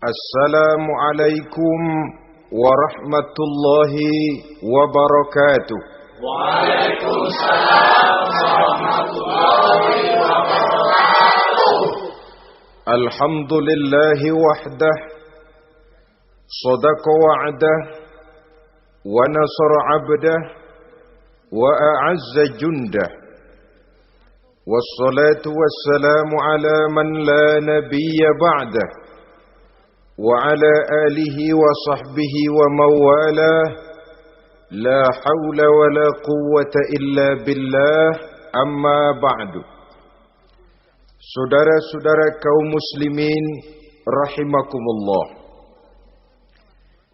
Assalamualaikum warahmatullahi wabarakatuh. Waalaikumsalam warahmatullahi wabarakatuh. Alhamdulillahi wahdah, sadaqa wa'dah, wa nasara 'abdah, wa a'azza jundah. Wassalatu wassalamu ala man la nabiyya ba'dah, wa ala alihi wa sahbihi wa mawalah. La hawla wa la quwwata illa billah, amma ba'du. Saudara-saudara kaum muslimin rahimakumullah.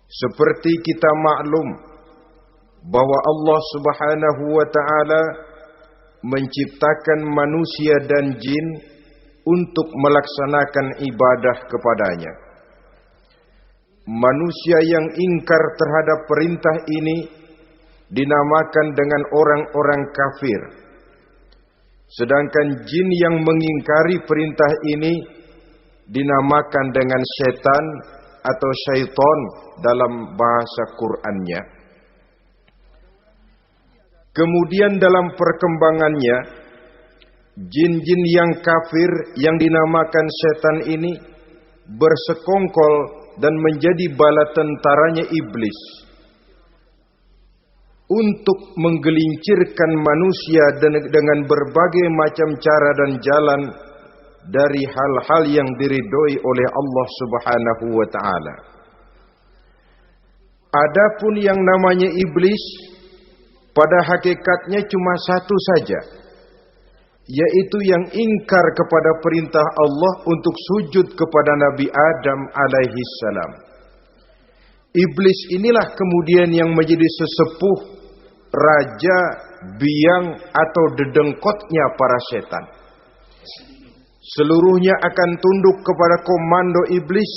Seperti kita maklum bahwa Allah Subhanahu wa taala menciptakan manusia dan jin untuk melaksanakan ibadah kepadanya. Manusia yang ingkar terhadap perintah ini dinamakan dengan orang-orang kafir. Sedangkan jin yang mengingkari perintah ini dinamakan dengan setan atau syaitan dalam bahasa Qur'annya. Kemudian dalam perkembangannya, jin-jin yang kafir yang dinamakan setan ini bersekongkol dan menjadi bala tentaranya iblis untuk menggelincirkan manusia dengan berbagai macam cara dan jalan dari hal-hal yang diridhoi oleh Allah Subhanahu wa taala. Adapun yang namanya iblis pada hakikatnya cuma satu saja, yaitu yang ingkar kepada perintah Allah untuk sujud kepada Nabi Adam alaihi salam. Iblis inilah kemudian yang menjadi sesepuh, raja, biang atau dedengkotnya para setan. Seluruhnya akan tunduk kepada komando iblis,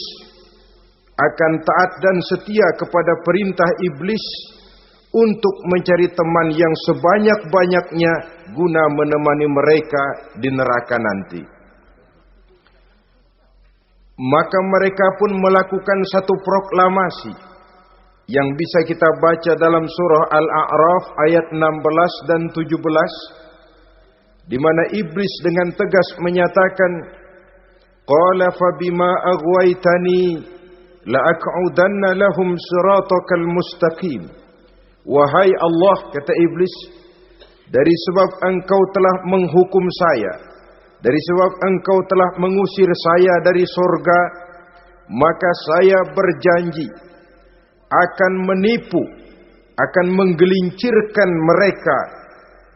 akan taat dan setia kepada perintah iblis untuk mencari teman yang sebanyak-banyaknya guna menemani mereka di neraka nanti. Maka mereka pun melakukan satu proklamasi yang bisa kita baca dalam surah Al-A'raf ayat 16 dan 17, di mana iblis dengan tegas menyatakan, qala fabima aghwaytani la aq'udanna lahum siratakal mustaqim. Wahai Allah, kata iblis, dari sebab engkau telah menghukum saya, dari sebab engkau telah mengusir saya dari surga, maka saya berjanji akan menipu, akan menggelincirkan mereka,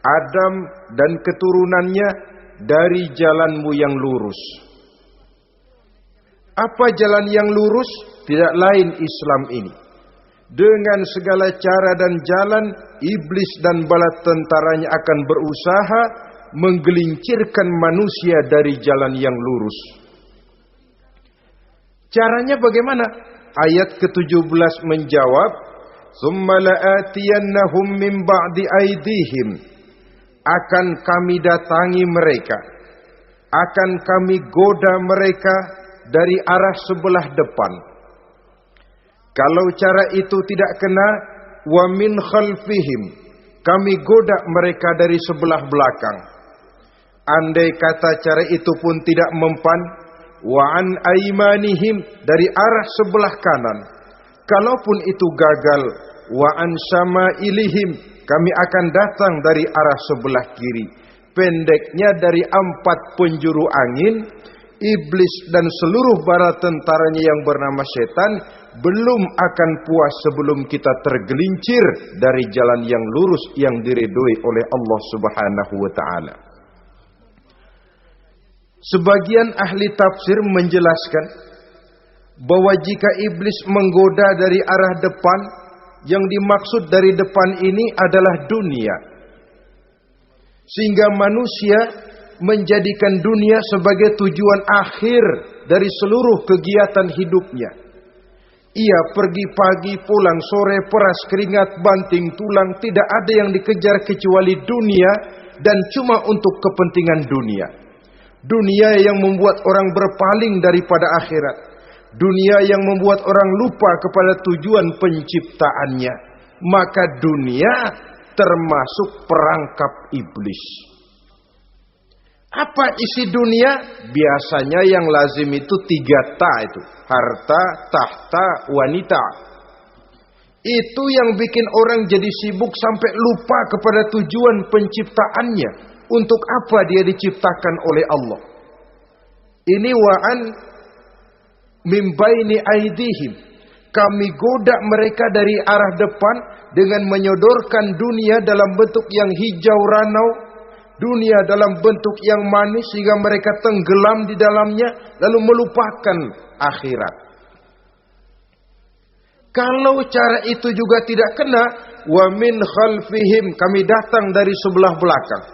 Adam dan keturunannya, dari jalanmu yang lurus. Apa jalan yang lurus? Tidak lain Islam ini. Dengan segala cara dan jalan, iblis dan bala tentaranya akan berusaha menggelincirkan manusia dari jalan yang lurus. Caranya bagaimana? Ayat ke-17 menjawab, "Tsumma la'atiyannahum min ba'di aydihim." Akan kami datangi mereka, akan kami goda mereka dari arah sebelah depan. Kalau cara itu tidak kena, wa min khalfihim, kami goda mereka dari sebelah belakang. Andai kata cara itu pun tidak mempan, wa an aimanihim, dari arah sebelah kanan. Kalaupun itu gagal, wa an syama'ilihim, kami akan datang dari arah sebelah kiri. Pendeknya dari 4 penjuru angin, iblis dan seluruh bala tentaranya yang bernama setan belum akan puas sebelum kita tergelincir dari jalan yang lurus yang diridhoi oleh Allah Subhanahu wa taala. Sebagian ahli tafsir menjelaskan bahwa jika iblis menggoda dari arah depan, yang dimaksud dari depan ini adalah dunia. Sehingga manusia menjadikan dunia sebagai tujuan akhir dari seluruh kegiatan hidupnya. Ia pergi pagi, pulang sore, peras keringat, banting tulang, tidak ada yang dikejar kecuali dunia dan cuma untuk kepentingan dunia. Dunia yang membuat orang berpaling daripada akhirat. dunia yang membuat orang lupa kepada tujuan penciptaannya, maka dunia termasuk perangkap iblis. Apa isi dunia? Biasanya yang lazim itu 3 ta itu. Harta, tahta, wanita. Itu yang bikin orang jadi sibuk sampai lupa kepada tujuan penciptaannya. Untuk apa dia diciptakan oleh Allah? Ini wa'an mimbaini aidihim. Kami goda mereka dari arah depan dengan menyodorkan dunia dalam bentuk yang hijau ranau, dunia dalam bentuk yang manis sehingga mereka tenggelam di dalamnya lalu melupakan akhirat. Kalau cara itu juga tidak kena, wa min khalfihim, kami datang dari sebelah belakang.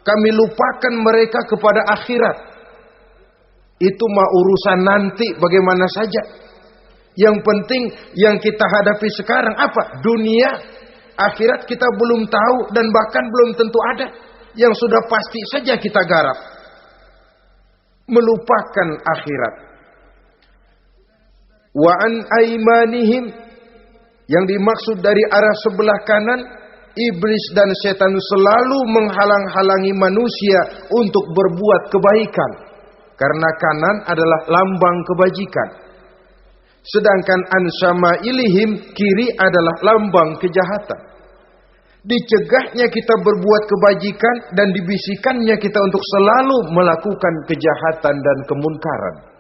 Kami lupakan mereka kepada akhirat. Itu mah urusan nanti bagaimana saja. Yang penting yang kita hadapi sekarang apa? Dunia. Akhirat kita belum tahu dan bahkan belum tentu ada. Yang sudah pasti saja kita garap. Melupakan akhirat. Wa an aimanihim, yang dimaksud dari arah sebelah kanan, iblis dan setan selalu menghalang-halangi manusia untuk berbuat kebaikan. Karena kanan adalah lambang kebajikan. Sedangkan an syama'ilihim, kiri adalah lambang kejahatan. Dicegahnya kita berbuat kebajikan dan dibisikannya kita untuk selalu melakukan kejahatan dan kemunkaran.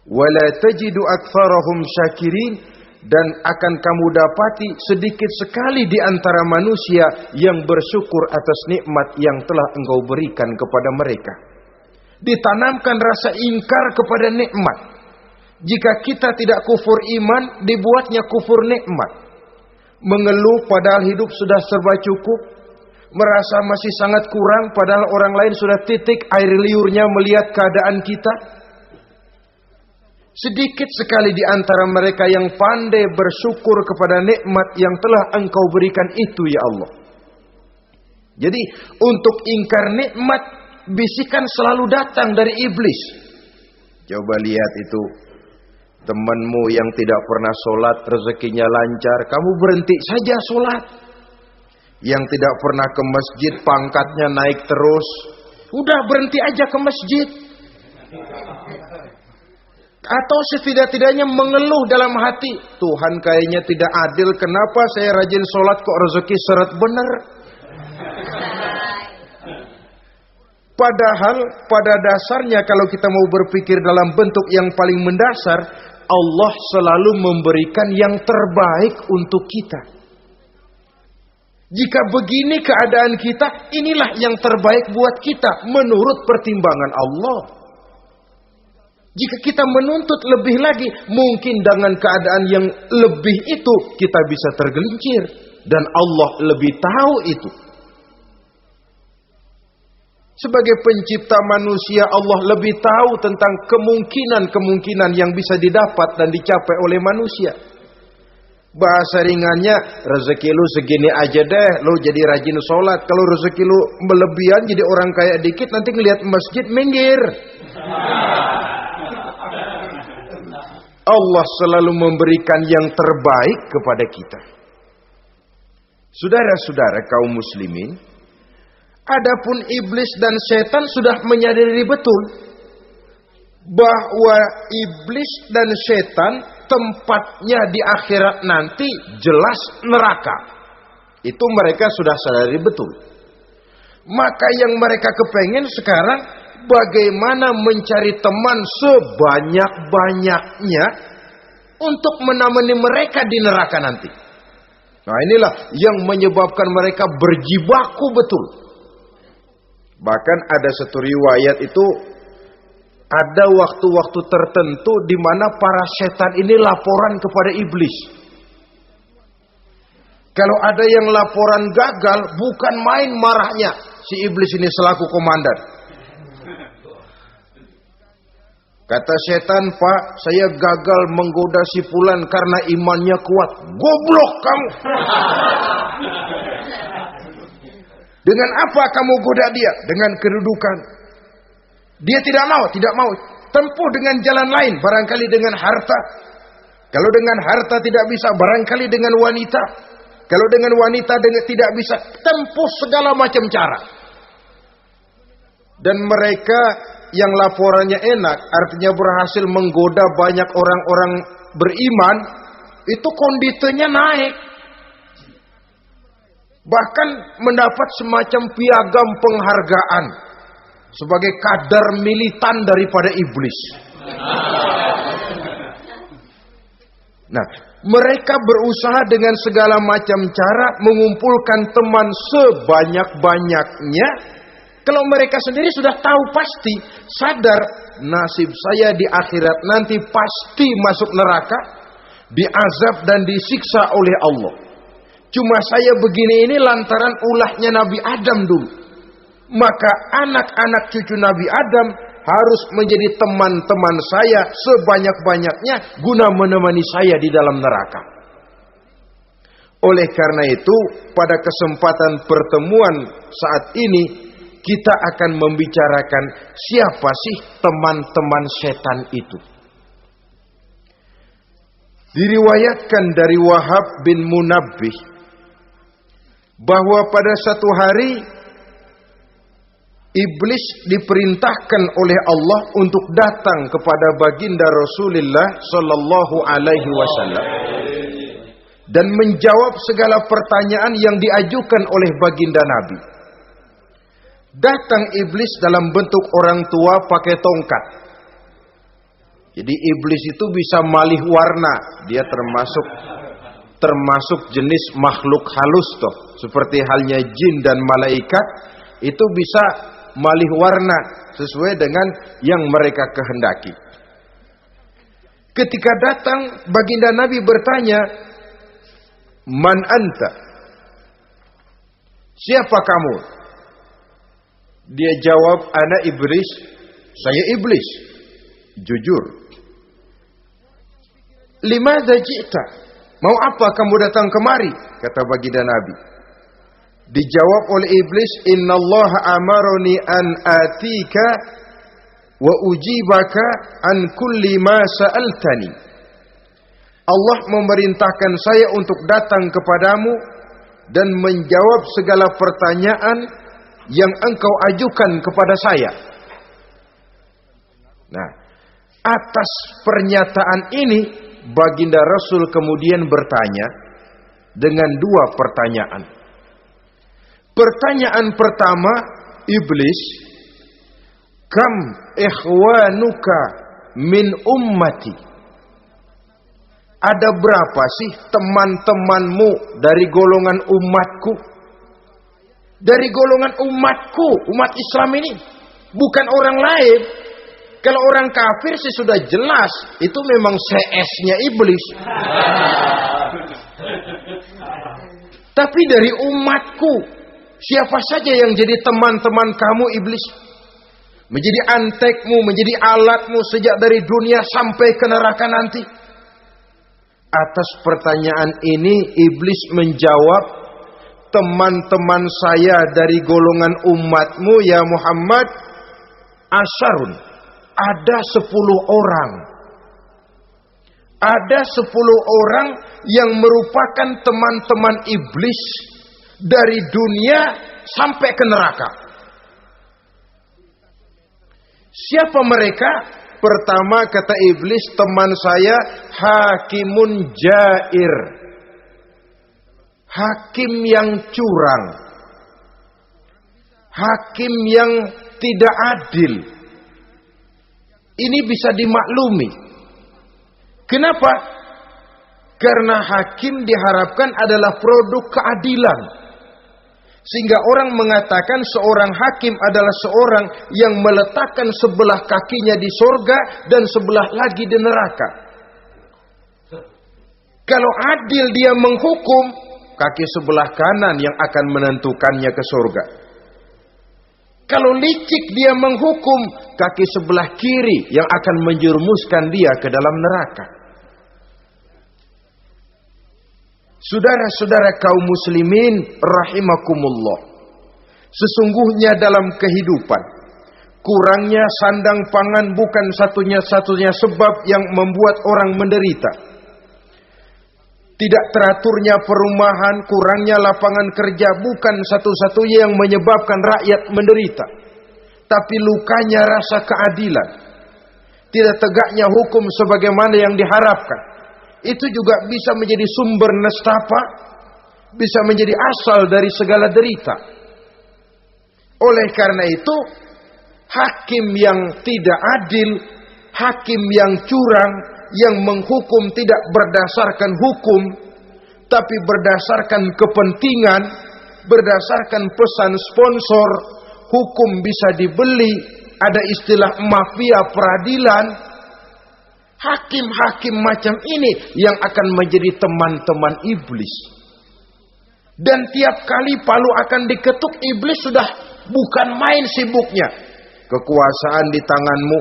Wala tajidu aktsarahum syakirin, dan akan kamu dapati sedikit sekali di antara manusia yang bersyukur atas nikmat yang telah engkau berikan kepada mereka. Ditanamkan rasa ingkar kepada nikmat. Jika kita tidak kufur iman, dibuatnya kufur nikmat. Mengeluh padahal hidup sudah serba cukup, merasa masih sangat kurang padahal orang lain sudah titik air liurnya melihat keadaan kita. Sedikit sekali di antara mereka yang pandai bersyukur kepada nikmat yang telah engkau berikan itu ya Allah. Jadi untuk ingkar nikmat, bisikan selalu datang dari iblis. Coba lihat itu, temanmu yang tidak pernah sholat rezekinya lancar, kamu berhenti saja sholat. Yang tidak pernah ke masjid pangkatnya naik terus, udah berhenti aja ke masjid. Atau setidak-tidaknya mengeluh dalam hati, Tuhan kayaknya tidak adil, kenapa saya rajin sholat kok rezeki seret bener. Padahal pada dasarnya kalau kita mau berpikir dalam bentuk yang paling mendasar, Allah selalu memberikan yang terbaik untuk kita. Jika begini keadaan kita, inilah yang terbaik buat kita menurut pertimbangan Allah. Jika kita menuntut lebih lagi, mungkin dengan keadaan yang lebih itu kita bisa tergelincir. Dan Allah lebih tahu itu. Sebagai pencipta manusia, Allah lebih tahu tentang kemungkinan-kemungkinan yang bisa didapat dan dicapai oleh manusia. Bahasa ringannya, rezeki lu segini aja deh, lu jadi rajin sholat. Kalau rezeki lu melebihan jadi orang kaya dikit, nanti ngelihat masjid minggir. Allah selalu memberikan yang terbaik kepada kita. Saudara-saudara kaum muslimin, adapun iblis dan setan sudah menyadari betul bahwa iblis dan setan tempatnya di akhirat nanti jelas neraka. Itu mereka sudah sadari betul. Maka yang mereka kepengen sekarang, bagaimana mencari teman sebanyak-banyaknya untuk menemani mereka di neraka nanti. Nah inilah yang menyebabkan mereka berjibaku betul. Bahkan ada satu riwayat itu, ada waktu-waktu tertentu di mana para setan ini laporan kepada iblis. Kalau ada yang laporan gagal, bukan main marahnya si iblis ini selaku komandan. Kata setan, Pak, saya gagal menggoda si fulan karena imannya kuat. Goblok kamu. Dengan apa kamu goda dia? Dengan kedudukan. Dia tidak mau. tempuh dengan jalan lain, barangkali dengan harta. Kalau dengan harta tidak bisa, barangkali dengan wanita. Kalau dengan wanita tidak bisa, tempuh segala macam cara. Dan mereka yang laporannya enak, artinya berhasil menggoda banyak orang-orang beriman, itu konditenya naik. Bahkan mendapat semacam piagam penghargaan sebagai kadar militan daripada iblis. Nah, mereka berusaha dengan segala macam cara mengumpulkan teman sebanyak-banyaknya. Kalau mereka sendiri sudah tahu pasti, sadar nasib saya di akhirat nanti pasti masuk neraka, diazab dan disiksa oleh Allah. Cuma saya begini ini lantaran ulahnya Nabi Adam dulu. Maka anak-anak cucu Nabi Adam harus menjadi teman-teman saya sebanyak-banyaknya guna menemani saya di dalam neraka. Oleh karena itu, pada kesempatan pertemuan saat ini, kita akan membicarakan siapa sih teman-teman setan itu. Diriwayatkan dari Wahab bin Munabbih bahwa pada satu hari iblis diperintahkan oleh Allah untuk datang kepada baginda Rasulullah sallallahu alaihi wasallam dan menjawab segala pertanyaan yang diajukan oleh baginda Nabi. Datang iblis dalam bentuk orang tua pakai tongkat. Jadi iblis itu bisa malih warna. Dia termasuk jenis makhluk halus toh. Seperti halnya jin dan malaikat, itu bisa malih warna sesuai dengan yang mereka kehendaki. Ketika datang, baginda Nabi bertanya, "Man anta?" Siapa kamu? Dia jawab, "Ana iblis." Saya iblis. Jujur. "Limadza ji'ta?" Mau apa kamu datang kemari? Kata baginda Nabi. Dijawab oleh iblis, "Innallaha amaroni an atika wa ujibaka an kulli ma sa'altani." Allah memerintahkan saya untuk datang kepadamu dan menjawab segala pertanyaan yang engkau ajukan kepada saya. Nah, atas pernyataan ini baginda Rasul kemudian bertanya dengan dua pertanyaan. Pertanyaan pertama, iblis, "Kam ikhwanuka min ummati?" Ada berapa sih teman-temanmu dari golongan umatku? Dari golongan umatku, umat Islam ini, bukan orang lain. Kalau orang kafir sih sudah jelas, itu memang CS-nya iblis. Tapi dari umatku, siapa saja yang jadi teman-teman kamu iblis? Menjadi antekmu, menjadi alatmu sejak dari dunia sampai ke neraka nanti. Atas pertanyaan ini iblis menjawab, "Teman-teman saya dari golongan umatmu ya Muhammad, asyarun, ada 10 orang. Ada 10 orang yang merupakan teman-teman iblis dari dunia sampai ke neraka." Siapa mereka? Pertama kata iblis, teman saya hakimun jair. Hakim yang curang. Hakim yang tidak adil. Ini bisa dimaklumi. Kenapa? Karena hakim diharapkan adalah produk keadilan. Sehingga orang mengatakan seorang hakim adalah seorang yang meletakkan sebelah kakinya di surga dan sebelah lagi di neraka. Kalau adil dia menghukum, kaki sebelah kanan yang akan menentukannya ke surga. Kalau licik dia menghukum, kaki sebelah kiri yang akan menjerumuskan dia ke dalam neraka. Saudara-saudara kaum muslimin rahimakumullah. Sesungguhnya dalam kehidupan, Kurangnya sandang pangan bukan satunya-satunya sebab yang membuat orang menderita. Tidak teraturnya perumahan, kurangnya lapangan kerja bukan satu-satunya yang menyebabkan rakyat menderita. Tapi lukanya rasa keadilan. Tidak tegaknya hukum sebagaimana yang diharapkan. Itu juga bisa menjadi sumber nestapa, bisa menjadi asal dari segala derita. Oleh karena itu, hakim yang tidak adil, hakim yang curang, yang menghukum tidak berdasarkan hukum, tapi berdasarkan kepentingan, berdasarkan pesan sponsor, hukum bisa dibeli, ada istilah mafia peradilan. Hakim-hakim macam ini yang akan menjadi teman-teman iblis. Dan tiap kali palu akan diketuk, iblis sudah bukan main sibuknya. Kekuasaan di tanganmu,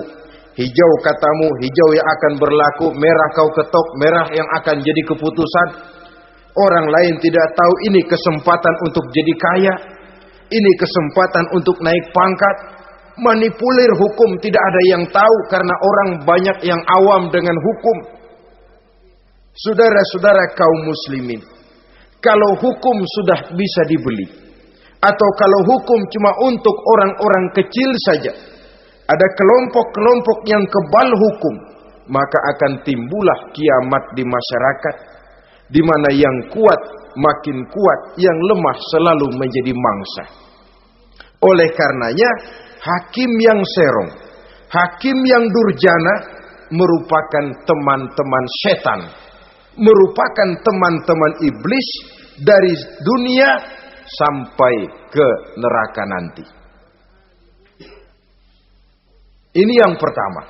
hijau katamu, hijau yang akan berlaku, merah kau ketok, merah yang akan jadi keputusan. Orang lain tidak tahu ini kesempatan untuk jadi kaya, ini kesempatan untuk naik pangkat. Manipulir hukum tidak ada yang tahu karena orang banyak yang awam dengan hukum. Saudara-saudara kaum muslimin, kalau hukum sudah bisa dibeli, atau kalau hukum cuma untuk orang-orang kecil saja, ada kelompok-kelompok yang kebal hukum, maka akan timbullah kiamat di masyarakat, di mana yang kuat makin kuat, yang lemah selalu menjadi mangsa. Oleh karenanya, hakim yang serong, hakim yang durjana merupakan teman-teman setan, merupakan teman-teman iblis dari dunia sampai ke neraka nanti. Ini yang pertama.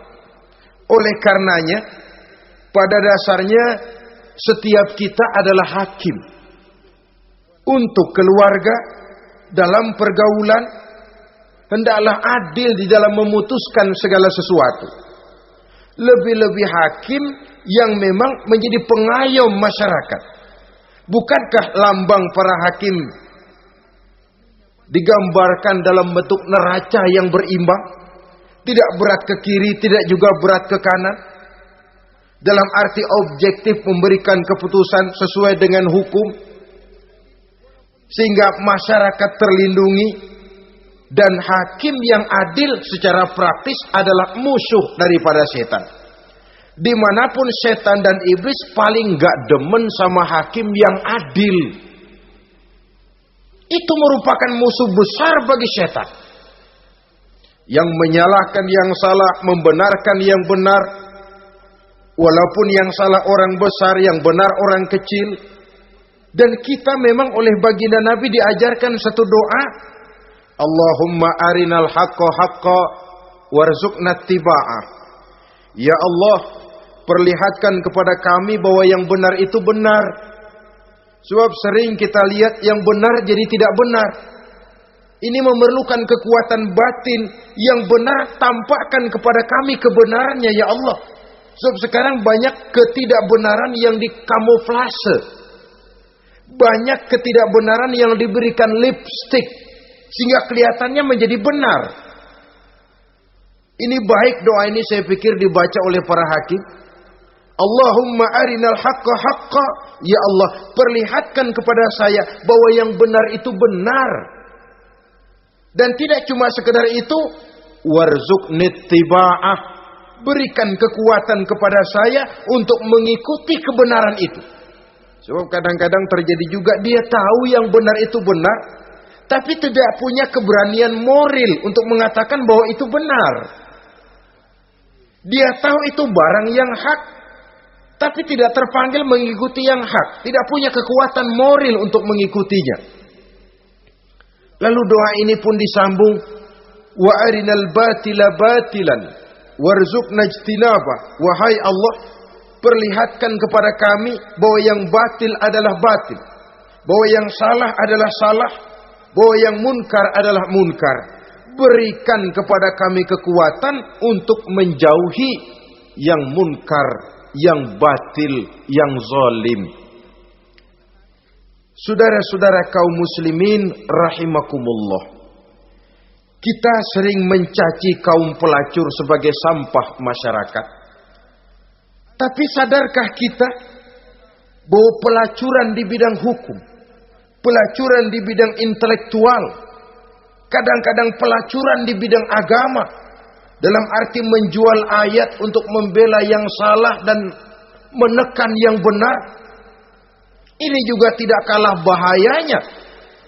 Oleh karenanya, pada dasarnya setiap kita adalah hakim. Untuk keluarga, dalam pergaulan, hendaklah adil di dalam memutuskan segala sesuatu. Lebih-lebih hakim yang memang menjadi pengayom masyarakat. Bukankah lambang para hakim digambarkan dalam bentuk neraca yang berimbang? Tidak berat ke kiri, tidak juga berat ke kanan. Dalam arti objektif memberikan keputusan sesuai dengan hukum, sehingga masyarakat terlindungi. Dan hakim yang adil secara praktis adalah musuh daripada setan. Dimanapun setan dan iblis paling gak demen sama hakim yang adil. Itu merupakan musuh besar bagi setan. Yang menyalahkan yang salah, membenarkan yang benar. Walaupun yang salah orang besar, yang benar orang kecil. Dan kita memang oleh baginda Nabi diajarkan satu doa. Allahumma arinal haqqa haqqa warzuqna tiba'ah. Ya Allah, perlihatkan kepada kami bahwa yang benar itu benar. Sebab sering kita lihat yang benar jadi tidak benar. Ini memerlukan kekuatan batin. Yang benar tampakkan kepada kami kebenarannya ya Allah. Sebab sekarang banyak ketidakbenaran yang dikamuflase. Banyak ketidakbenaran yang diberikan lipstick, sehingga kelihatannya menjadi benar. Ini baik doa ini saya pikir dibaca oleh para hakim. Allahumma arinal haqqa haqqa. Ya Allah, perlihatkan kepada saya bahwa yang benar itu benar. Dan tidak cuma sekedar itu, warzuqni tiba'ah. Berikan kekuatan kepada saya untuk mengikuti kebenaran itu. Sebab kadang-kadang terjadi juga dia tahu yang benar itu benar, tapi tidak punya keberanian moral untuk mengatakan bahwa itu benar. Dia tahu itu barang yang hak, tapi tidak terpanggil mengikuti yang hak. Tidak punya kekuatan moral untuk mengikutinya. Lalu doa ini pun disambung. Wa arinal batila batilan warzuqna ijtinabah. Wahai Allah, perlihatkan kepada kami bahwa yang batil adalah batil, bahwa yang salah adalah salah, bahwa yang munkar adalah munkar. Berikan kepada kami kekuatan untuk menjauhi yang munkar, yang batil, yang zalim. Saudara-saudara kaum muslimin rahimakumullah. Kita sering mencaci kaum pelacur sebagai sampah masyarakat. Tapi sadarkah kita bahwa pelacuran di bidang hukum, pelacuran di bidang intelektual, kadang-kadang pelacuran di bidang agama, dalam arti menjual ayat untuk membela yang salah dan menekan yang benar, ini juga tidak kalah bahayanya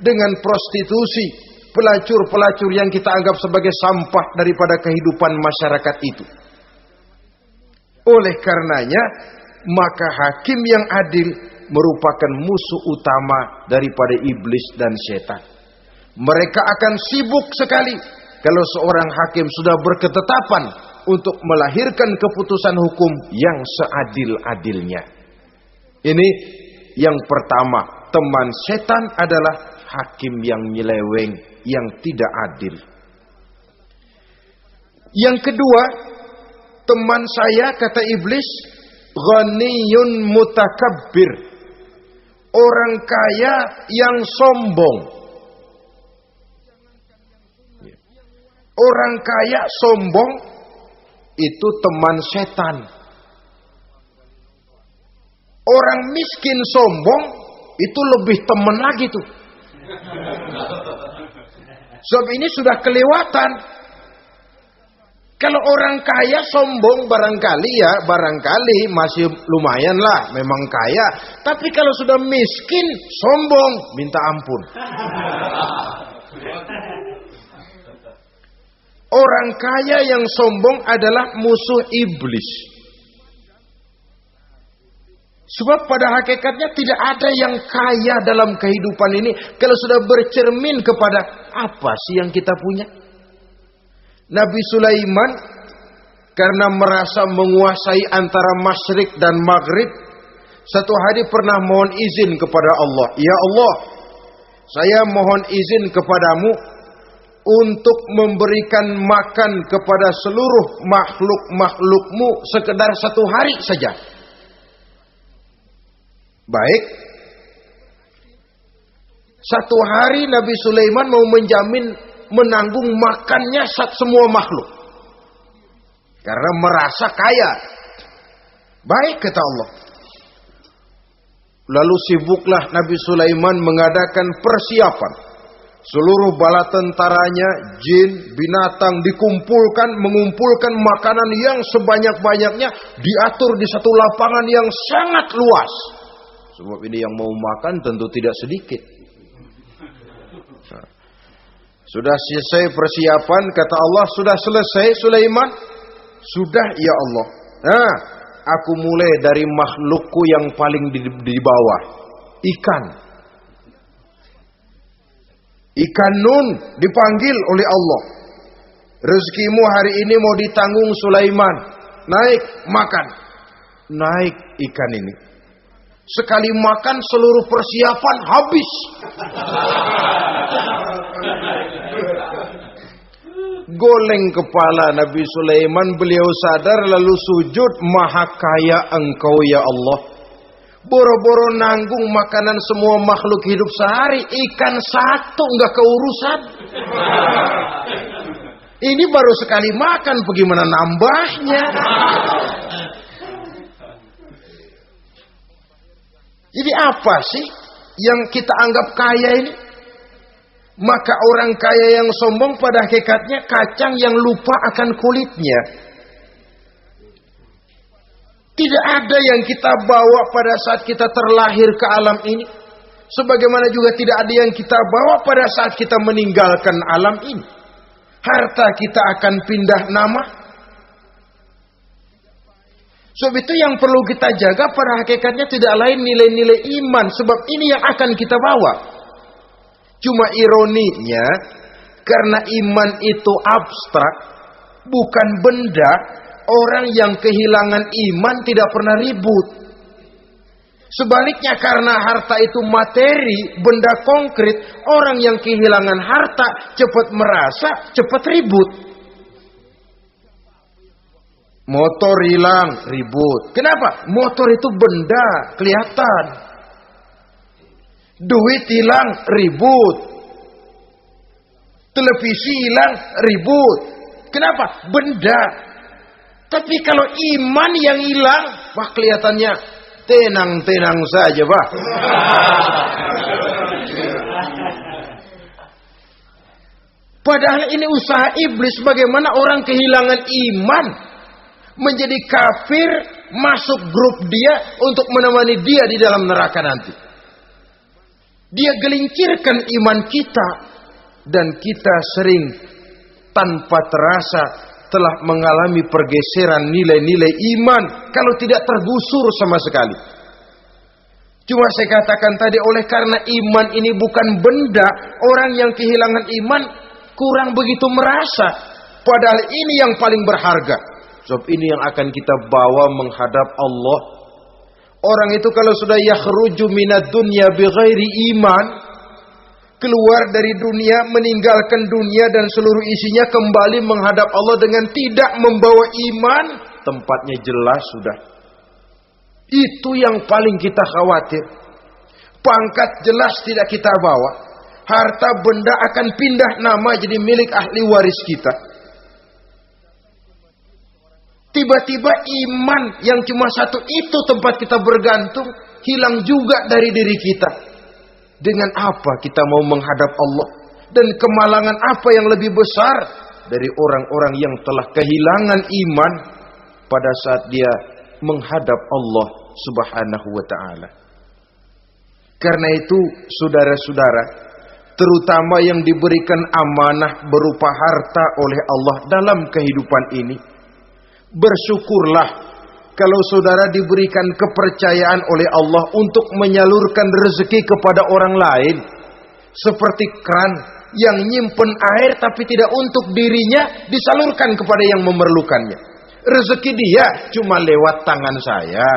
dengan prostitusi, pelacur-pelacur yang kita anggap sebagai sampah daripada kehidupan masyarakat itu. Oleh karenanya, maka hakim yang adil merupakan musuh utama daripada iblis dan setan. Mereka akan sibuk sekali kalau seorang hakim sudah berketetapan untuk melahirkan keputusan hukum yang seadil-adilnya. Ini yang pertama, teman setan adalah hakim yang nyeleweng, yang tidak adil. Yang kedua, teman saya, kata iblis, ghaniyun mutakabbir, orang kaya yang sombong. Orang kaya sombong itu teman setan. Orang miskin sombong itu lebih teman lagi tuh. Sebab ini sudah kelewatan. Kalau orang kaya sombong barangkali masih lumayan lah, memang kaya. Tapi kalau sudah miskin sombong, minta ampun. Orang kaya yang sombong adalah musuh iblis. Sebab pada hakikatnya tidak ada yang kaya dalam kehidupan ini kalau sudah bercermin kepada apa sih yang kita punya. Nabi Sulaiman karena merasa menguasai antara masyrik dan maghrib, satu hari pernah mohon izin kepada Allah. Ya Allah, saya mohon izin kepadamu untuk memberikan makan kepada seluruh makhluk-makhlukmu sekedar satu hari saja. Baik. Satu hari Nabi Sulaiman mau menjamin menanggung makannya semua makhluk. Karena merasa kaya. Baik, kata Allah. Lalu sibuklah Nabi Sulaiman mengadakan persiapan. Seluruh bala tentaranya, jin, binatang dikumpulkan, mengumpulkan makanan yang sebanyak-banyaknya, diatur di satu lapangan yang sangat luas. Sebab ini yang mau makan tentu tidak sedikit. Nah, sudah selesai persiapan, kata Allah, sudah selesai Sulaiman? Sudah, ya Allah. Nah, aku mulai dari makhlukku yang paling di bawah, ikan. Ikan Nun dipanggil oleh Allah. Rezekimu hari ini mau ditanggung Sulaiman. Naik, makan. Naik ikan ini. Sekali makan seluruh persiapan habis. Goleng kepala Nabi Sulaiman, beliau sadar lalu sujud, maha kaya engkau ya Allah. Boro-boro nanggung makanan semua makhluk hidup sehari, ikan satu nggak keurusan. Ini baru sekali makan, bagaimana nambahnya? Jadi apa sih yang kita anggap kaya ini? Maka orang kaya yang sombong pada hakikatnya kacang yang lupa akan kulitnya. Tidak ada yang kita bawa pada saat kita terlahir ke alam ini. Sebagaimana juga tidak ada yang kita bawa pada saat kita meninggalkan alam ini. Harta kita akan pindah nama. Sebab itu yang perlu kita jaga pada hakikatnya tidak lain nilai-nilai iman. Sebab ini yang akan kita bawa. Cuma ironinya, karena iman itu abstrak, bukan benda, orang yang kehilangan iman tidak pernah ribut. Sebaliknya karena harta itu materi, benda konkret, orang yang kehilangan harta cepat merasa, cepat ribut. Motor hilang, ribut. Kenapa? Motor itu benda, kelihatan. Duit hilang, ribut. Televisi hilang, ribut. Kenapa? Benda. Tapi kalau iman yang hilang, wah kelihatannya tenang-tenang saja, Pak. Padahal ini usaha iblis bagaimana orang kehilangan iman, menjadi kafir, masuk grup dia untuk menemani dia di dalam neraka nanti. Dia gelincirkan iman kita, dan kita sering tanpa terasa telah mengalami pergeseran nilai-nilai iman kalau tidak tergusur sama sekali. Cuma saya katakan tadi, oleh karena iman ini bukan benda, orang yang kehilangan iman kurang begitu merasa. Padahal ini yang paling berharga. Sebab ini yang akan kita bawa menghadap Allah. Orang itu kalau sudah yakhruju minad dunya bighairi iman, keluar dari dunia, meninggalkan dunia dan seluruh isinya, kembali menghadap Allah dengan tidak membawa iman, tempatnya jelas sudah. Itu yang paling kita khawatir. Pangkat jelas tidak kita bawa. Harta benda akan pindah nama jadi milik ahli waris kita. Tiba-tiba iman yang cuma satu itu tempat kita bergantung, hilang juga dari diri kita. Dengan apa kita mau menghadap Allah? Dan kemalangan apa yang lebih besar dari orang-orang yang telah kehilangan iman pada saat dia menghadap Allah Subhanahu wa ta'ala. Karena itu saudara-saudara, terutama yang diberikan amanah berupa harta oleh Allah dalam kehidupan ini, bersyukurlah kalau saudara diberikan kepercayaan oleh Allah untuk menyalurkan rezeki kepada orang lain. Seperti keran yang nyimpen air tapi tidak untuk dirinya, disalurkan kepada yang memerlukannya. Rezeki dia cuma lewat tangan saya.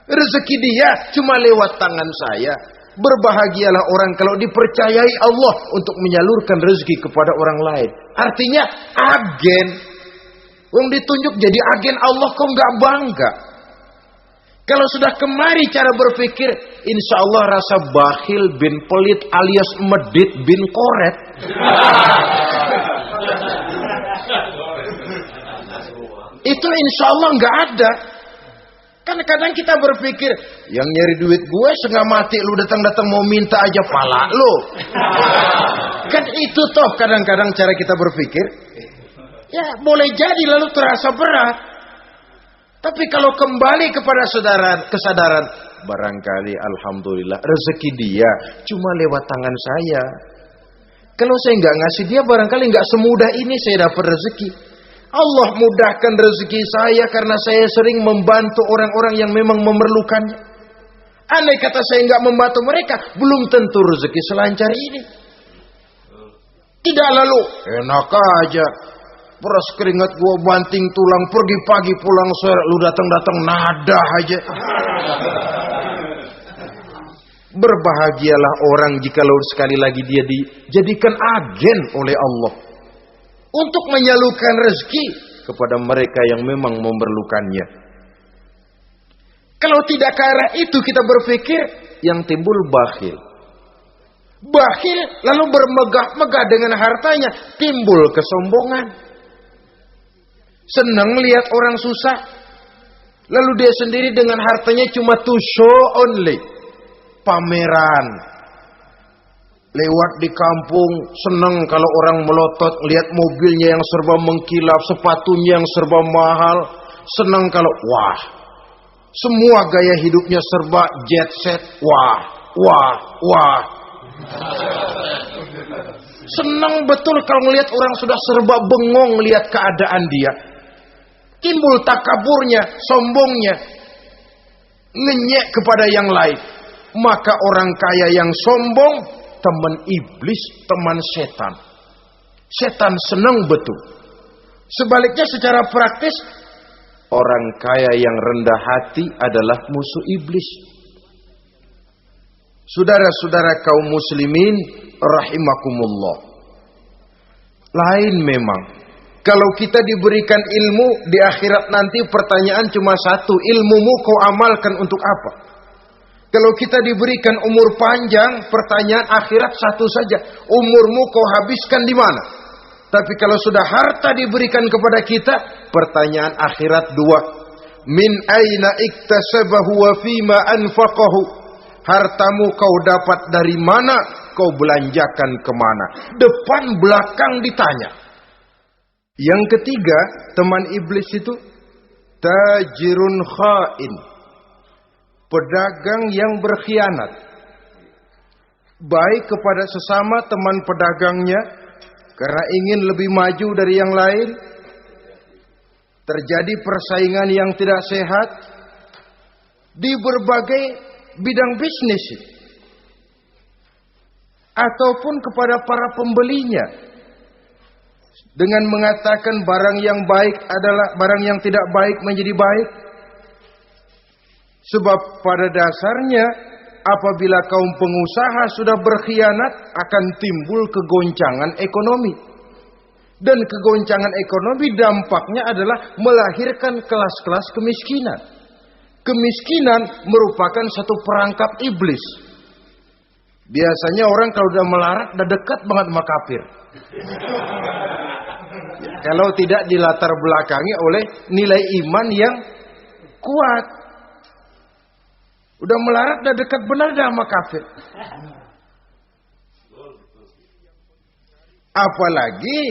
Rezeki dia cuma lewat tangan saya. Berbahagialah orang kalau dipercayai Allah untuk menyalurkan rezeki kepada orang lain. Artinya agen. Wong ditunjuk jadi agen Allah, kok nggak bangga? Kalau sudah kemari cara berpikir, insya Allah rasa bakhil bin pelit alias medit bin koret. Itu insya Allah nggak ada. Kan kadang kita berpikir, yang nyari duit gue setengah mati, lu datang-datang mau minta aja pala lu. Kan itu toh kadang-kadang cara kita berpikir. Ya boleh jadi lalu terasa berat. Tapi kalau kembali kepada kesadaran, barangkali alhamdulillah rezeki dia cuma lewat tangan saya. Kalau saya nggak ngasih dia, barangkali nggak semudah ini saya dapat rezeki. Allah mudahkan rezeki saya karena saya sering membantu orang-orang yang memang memerlukannya. Andai kata saya nggak membantu mereka, belum tentu rezeki selancar ini. Tidak lalu enak aja, peras keringat gua banting tulang, pergi pagi pulang sore, lu datang-datang nada aja. Berbahagialah orang jikalau sekali lagi dia dijadikan agen oleh Allah untuk menyalurkan rezeki kepada mereka yang memang memerlukannya. Kalau tidak ke arah itu kita berpikir, yang timbul bakhil. Bakhil lalu bermegah-megah dengan hartanya, timbul kesombongan. Senang lihat orang susah, lalu dia sendiri dengan hartanya cuma to show only, pameran. Lewat di kampung, senang kalau orang melotot, lihat mobilnya yang serba mengkilap, sepatunya yang serba mahal. Senang kalau, wah, semua gaya hidupnya serba jet set, wah, wah, wah. Senang betul kalau melihat orang sudah serba bengong lihat keadaan dia. Timbul takaburnya, sombongnya, ngenyek kepada yang lain. Maka orang kaya yang sombong, teman iblis, teman setan. Setan senang betul. Sebaliknya secara praktis, orang kaya yang rendah hati adalah musuh iblis. Saudara-saudara kaum muslimin rahimakumullah. Lain memang. Kalau kita diberikan ilmu di akhirat nanti, pertanyaan cuma satu, ilmumu kau amalkan untuk apa? Kalau kita diberikan umur panjang, pertanyaan akhirat satu saja. Umurmu kau habiskan di mana? Tapi kalau sudah harta diberikan kepada kita, pertanyaan akhirat dua. Min aina iktasabahu wa fima anfaqahu. Hartamu kau dapat dari mana? Kau belanjakan kemana? Depan belakang ditanya. Yang ketiga, teman iblis itu tajirun khain. Pedagang yang berkhianat. Baik kepada sesama teman pedagangnya, karena ingin lebih maju dari yang lain. Terjadi persaingan yang tidak sehat di berbagai bidang bisnis. Ataupun kepada para pembelinya. Dengan mengatakan barang yang baik adalah barang yang tidak baik menjadi baik. Sebab pada dasarnya apabila kaum pengusaha sudah berkhianat akan timbul kegoncangan ekonomi. Dan kegoncangan ekonomi dampaknya adalah melahirkan kelas-kelas kemiskinan. Kemiskinan merupakan satu perangkap iblis. Biasanya orang kalau udah melarat udah dekat banget sama kafir. Kalau tidak dilatar belakangi oleh nilai iman yang kuat. Udah melarat udah dekat benar dah sama kafir. Apalagi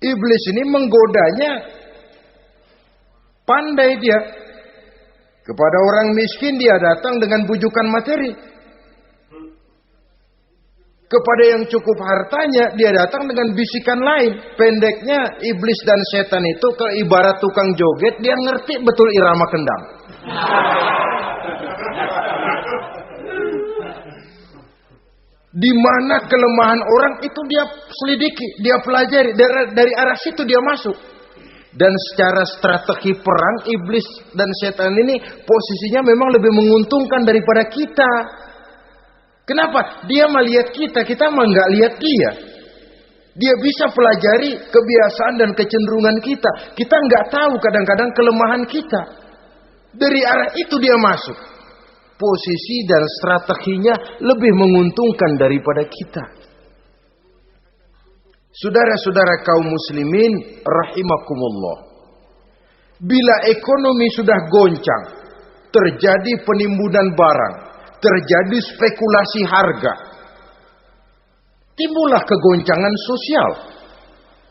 iblis ini menggodanya pandai dia. Kepada orang miskin dia datang dengan bujukan materi. Kepada yang cukup hartanya dia datang dengan bisikan lain. Pendeknya iblis dan setan itu kalau ibarat tukang joget, dia ngerti betul irama kendang. Di mana kelemahan orang itu dia selidiki, dia pelajari, dari arah situ dia masuk. Dan secara strategi perang iblis dan setan ini posisinya memang lebih menguntungkan daripada kita. Kenapa? Dia melihat kita mah nggak lihat dia. Dia bisa pelajari kebiasaan dan kecenderungan kita. Kita nggak tahu kadang-kadang kelemahan kita. Dari arah itu dia masuk. Posisi dan strateginya lebih menguntungkan daripada kita. Saudara-saudara kaum muslimin rahimakumullah. Bila ekonomi sudah goncang, terjadi penimbunan barang, terjadi spekulasi harga, timbullah kegoncangan sosial.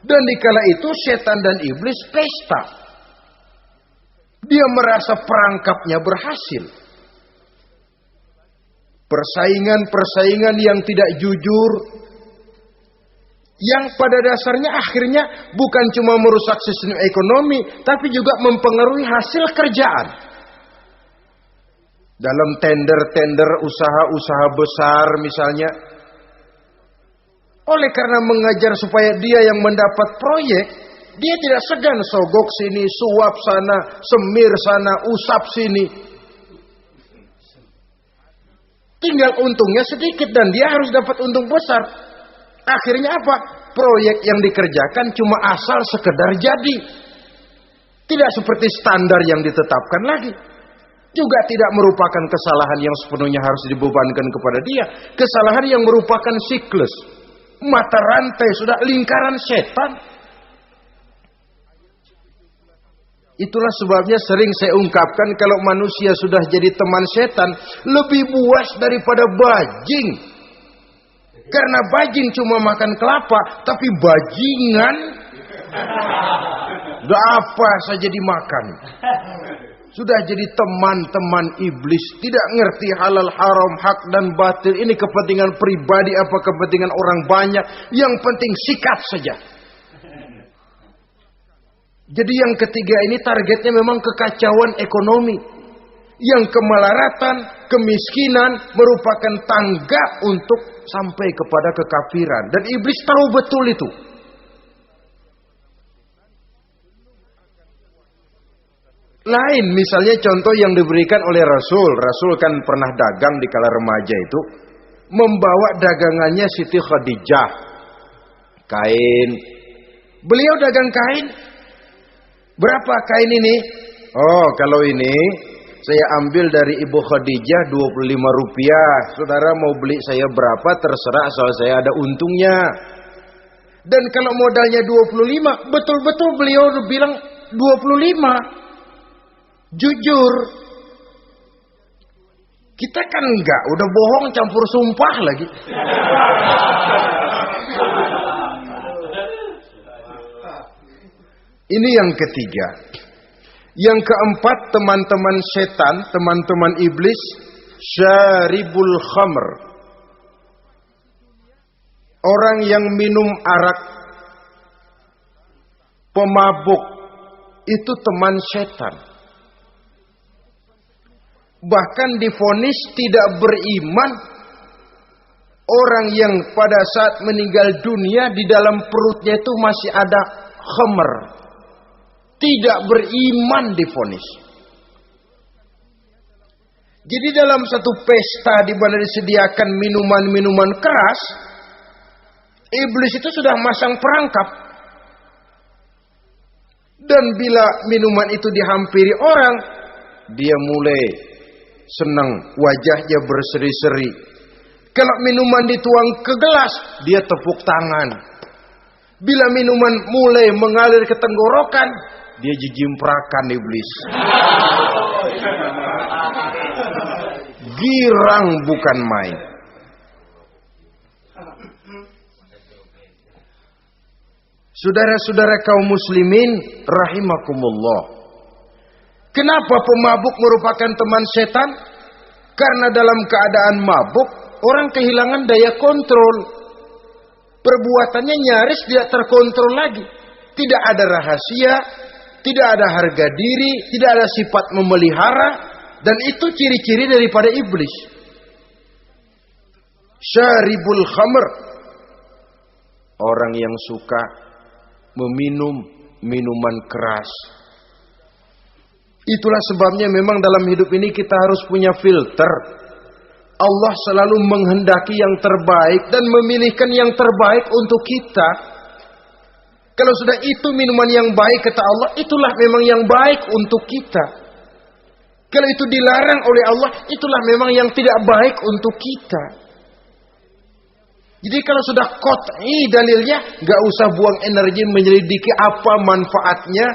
Dan dikala itu setan dan iblis pesta. Dia merasa perangkapnya berhasil. Persaingan-persaingan yang tidak jujur, yang pada dasarnya akhirnya bukan cuma merusak sistem ekonomi, tapi juga mempengaruhi hasil kerjaan. Dalam tender-tender usaha-usaha besar misalnya, oleh karena mengajar supaya dia yang mendapat proyek, dia tidak segan sogok sini, suap sana, semir sana, usap sini. Tinggal untungnya sedikit dan dia harus dapat untung besar. Akhirnya apa? Proyek yang dikerjakan cuma asal sekedar jadi. Tidak seperti standar yang ditetapkan lagi. Juga tidak merupakan kesalahan yang sepenuhnya harus dibebankan kepada dia. Kesalahan yang merupakan siklus. Mata rantai sudah lingkaran setan. Itulah sebabnya sering saya ungkapkan kalau manusia sudah jadi teman setan, lebih buas daripada bajing. Karena bajing cuma makan kelapa, tapi bajingan udah apa saja dimakan. Sudah jadi teman-teman iblis, tidak ngerti halal haram, hak dan batil. Ini kepentingan pribadi apa kepentingan orang banyak, yang penting sikat saja. Jadi yang ketiga ini targetnya memang kekacauan ekonomi. Yang kemelaratan, kemiskinan merupakan tangga untuk sampai kepada kekafiran. Dan iblis tahu betul itu. Lain misalnya contoh yang diberikan oleh Rasul. Rasul kan pernah dagang di kala remaja itu. Membawa dagangannya Siti Khadijah. Kain. Beliau dagang kain. Berapa kain ini? Oh, kalau ini saya ambil dari Ibu Khadijah 25 rupiah. Saudara mau beli saya berapa terserah, asal saya ada untungnya. Dan kalau modalnya 25, betul-betul beliau bilang 25. Jujur. Kita kan enggak, udah bohong campur sumpah lagi. Ini yang ketiga. Yang keempat, teman-teman setan, teman-teman iblis, syaribul khamr. Orang yang minum arak, pemabuk, itu teman setan. Bahkan divonis tidak beriman orang yang pada saat meninggal dunia di dalam perutnya itu masih ada khamr. Tidak beriman divonis. Jadi dalam satu pesta di mana disediakan minuman-minuman keras, iblis itu sudah masang perangkap. Dan bila minuman itu dihampiri orang, dia mulai senang, wajahnya berseri-seri. Kalau minuman dituang ke gelas, dia tepuk tangan. Bila minuman mulai mengalir ke tenggorokan, dia jijimprakan iblis. Girang bukan main. Saudara-saudara kaum muslimin rahimakumullah. Kenapa pemabuk merupakan teman setan? Karena dalam keadaan mabuk, orang kehilangan daya kontrol. Perbuatannya nyaris tidak terkontrol lagi. Tidak ada rahasia, tidak ada harga diri, tidak ada sifat memelihara, dan itu ciri-ciri daripada iblis. Syaribul khamr. Orang yang suka meminum minuman keras. Itulah sebabnya memang dalam hidup ini kita harus punya filter. Allah selalu menghendaki yang terbaik dan memilihkan yang terbaik untuk kita. Kalau sudah itu minuman yang baik kata Allah, itulah memang yang baik untuk kita. Kalau itu dilarang oleh Allah, itulah memang yang tidak baik untuk kita. Jadi kalau sudah qat'i dalilnya, gak usah buang energi menyelidiki apa manfaatnya.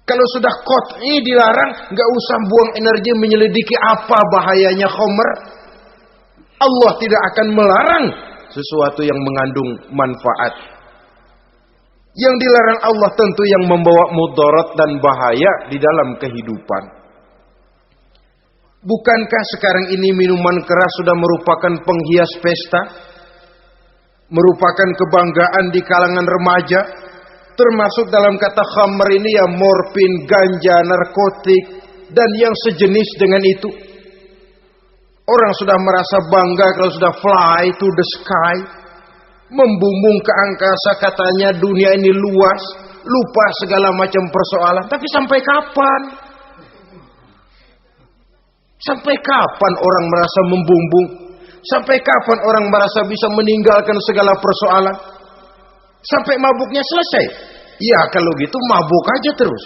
Kalau sudah qat'i dilarang, gak usah buang energi menyelidiki apa bahayanya khamr. Allah tidak akan melarang sesuatu yang mengandung manfaat. Yang dilarang Allah tentu yang membawa mudarat dan bahaya di dalam kehidupan. Bukankah sekarang ini minuman keras sudah merupakan penghias pesta? Merupakan kebanggaan di kalangan remaja? Termasuk dalam kata khamr ini ya morfin, ganja, narkotik, dan yang sejenis dengan itu. Orang sudah merasa bangga kalau sudah fly to the sky. Membumbung ke angkasa, katanya dunia ini luas, lupa segala macam persoalan. Tapi sampai kapan? Sampai kapan orang merasa membumbung? Sampai kapan orang merasa bisa meninggalkan segala persoalan? Sampai mabuknya selesai? Ya kalau gitu mabuk aja terus.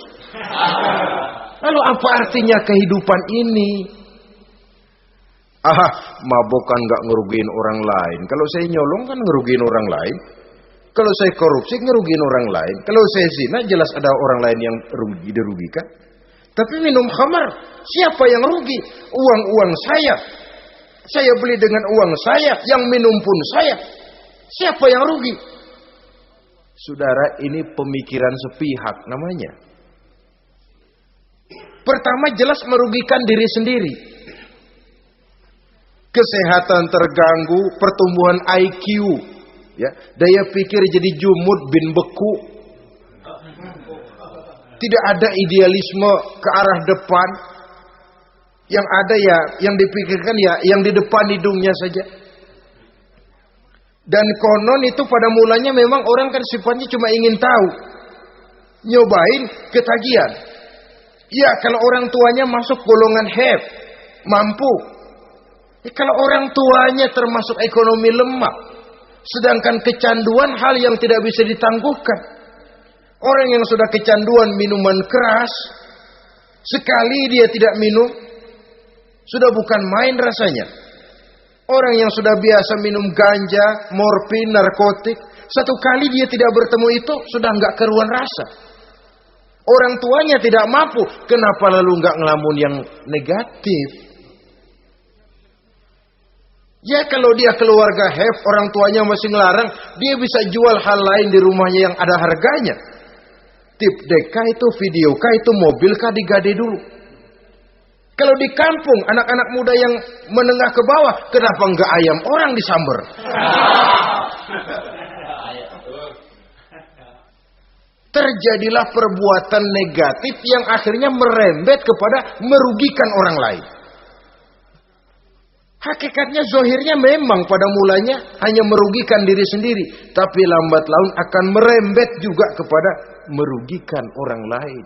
Lalu apa artinya kehidupan ini? Mabuk kan gak ngerugiin orang lain. Kalau saya nyolong kan ngerugiin orang lain. Kalau saya korupsi ngerugiin orang lain. Kalau saya zina jelas ada orang lain yang dirugikan. Tapi minum khamar, siapa yang rugi? Uang-uang saya. Saya beli dengan uang saya, yang minum pun saya. Siapa yang rugi? Saudara, ini pemikiran sepihak namanya. Pertama jelas merugikan diri sendiri. Kesehatan terganggu, pertumbuhan IQ, ya, daya pikir jadi jumud bin beku. Tidak ada idealisme ke arah depan. Yang ada ya, yang dipikirkan ya, yang di depan hidungnya saja. Dan konon itu pada mulanya memang orang kan sifatnya cuma ingin tahu. Nyobain ketagihan. Ya kalau orang tuanya masuk golongan have, mampu. Kalau orang tuanya termasuk ekonomi lemah, sedangkan kecanduan hal yang tidak bisa ditangguhkan. Orang yang sudah kecanduan minuman keras, Sekali dia tidak minum, sudah bukan main rasanya. Orang yang sudah biasa minum ganja, morfin, narkotik, satu kali dia tidak bertemu itu, sudah nggak keruan rasa. Orang tuanya tidak mampu, kenapa lalu nggak ngelamun yang negatif? Ya kalau dia keluarga have, orang tuanya masih ngelarang, dia bisa jual hal lain di rumahnya yang ada harganya. Tip deka itu, video kah itu, mobil kah digade dulu. Kalau di kampung, anak-anak muda yang menengah ke bawah, kenapa nggak ayam orang disamber? Terjadilah perbuatan negatif yang akhirnya merembet kepada merugikan orang lain. Hakikatnya zohirnya memang pada mulanya hanya merugikan diri sendiri, tapi lambat laun akan merembet juga kepada merugikan orang lain.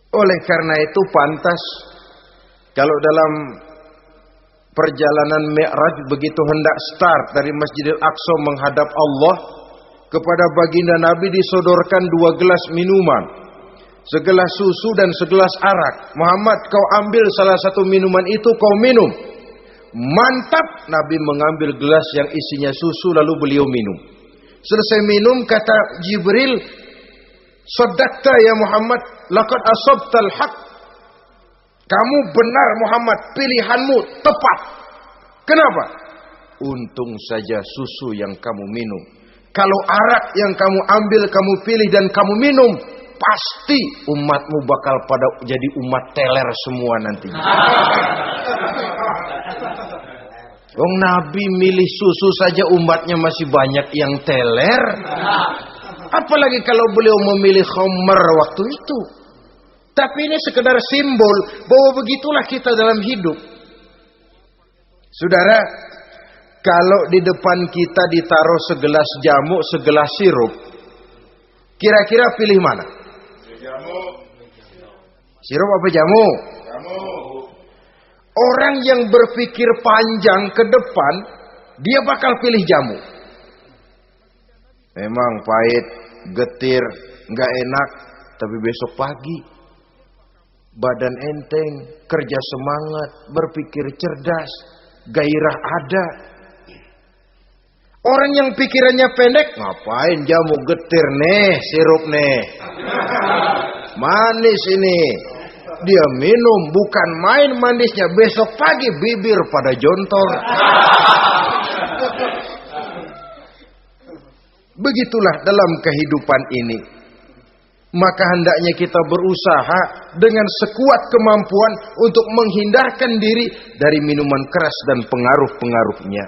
Oleh karena itu pantas kalau dalam perjalanan Mi'raj begitu hendak start dari Masjidil Aqsa menghadap Allah, kepada baginda Nabi disodorkan 2 gelas minuman, segelas susu dan segelas arak. Muhammad, kau ambil salah satu minuman itu, kau minum. Mantap. Nabi mengambil gelas yang isinya susu lalu beliau minum. Selesai minum kata Jibril, "Shaddaqta ya Muhammad, laqad asabtal haq." Kamu benar Muhammad, pilihanmu tepat. Kenapa? Untung saja susu yang kamu minum. Kalau arak yang kamu ambil, kamu pilih dan kamu minum, pasti umatmu bakal pada jadi umat teler semua nanti. Wong Nabi milih susu saja umatnya masih banyak yang teler. Apalagi kalau beliau memilih khamr waktu itu. Tapi ini sekedar simbol bahwa begitulah kita dalam hidup. Saudara, kalau di depan kita ditaruh segelas jamu, segelas sirup, kira-kira pilih mana? Jamu. Sirup apa jamu? Jamu. Orang yang berpikir panjang ke depan, dia bakal pilih jamu. Memang pahit, getir, nggak enak, tapi besok pagi badan enteng, kerja semangat, berpikir cerdas, gairah ada. Orang yang pikirannya pendek, ngapain jamu getir nih, sirup nih, manis ini. Dia minum, bukan main manisnya, besok pagi bibir pada jontor. Begitulah dalam kehidupan ini. Maka hendaknya kita berusaha dengan sekuat kemampuan untuk menghindarkan diri dari minuman keras dan pengaruh-pengaruhnya.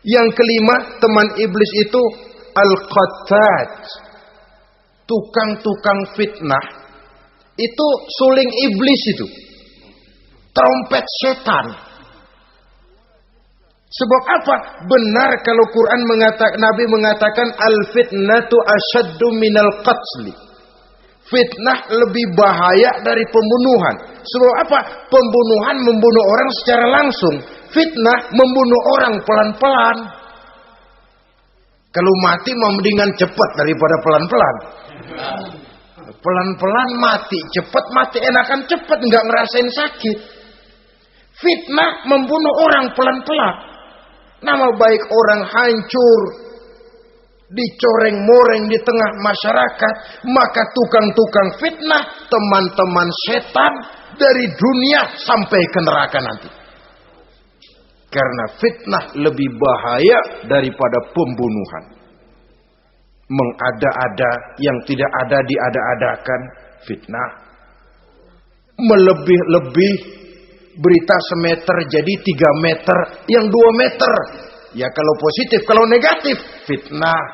Yang kelima, teman iblis itu al-qattat, tukang-tukang fitnah. Itu suling iblis itu, trompet setan. Sebab apa? Benar kalau Quran mengatakan, Nabi mengatakan al-fitnatu asyaddu minal qatli. Fitnah lebih bahaya dari pembunuhan. Sebab apa? Pembunuhan membunuh orang secara langsung. Fitnah membunuh orang pelan-pelan. Kalau mati mendingan cepat daripada pelan-pelan. Pelan-pelan mati, cepat mati enakan cepat, nggak ngerasain sakit. Fitnah membunuh orang pelan-pelan. Nama baik orang hancur, dicoreng-moreng di tengah masyarakat. Maka tukang-tukang fitnah, teman-teman setan dari dunia sampai ke neraka nanti. Karena fitnah lebih bahaya daripada pembunuhan. Mengada-ada yang tidak ada diada-adakan, fitnah. Melebih-lebih, berita semeter jadi 3 meter, yang 2 meter. Ya kalau positif, kalau negatif, fitnah.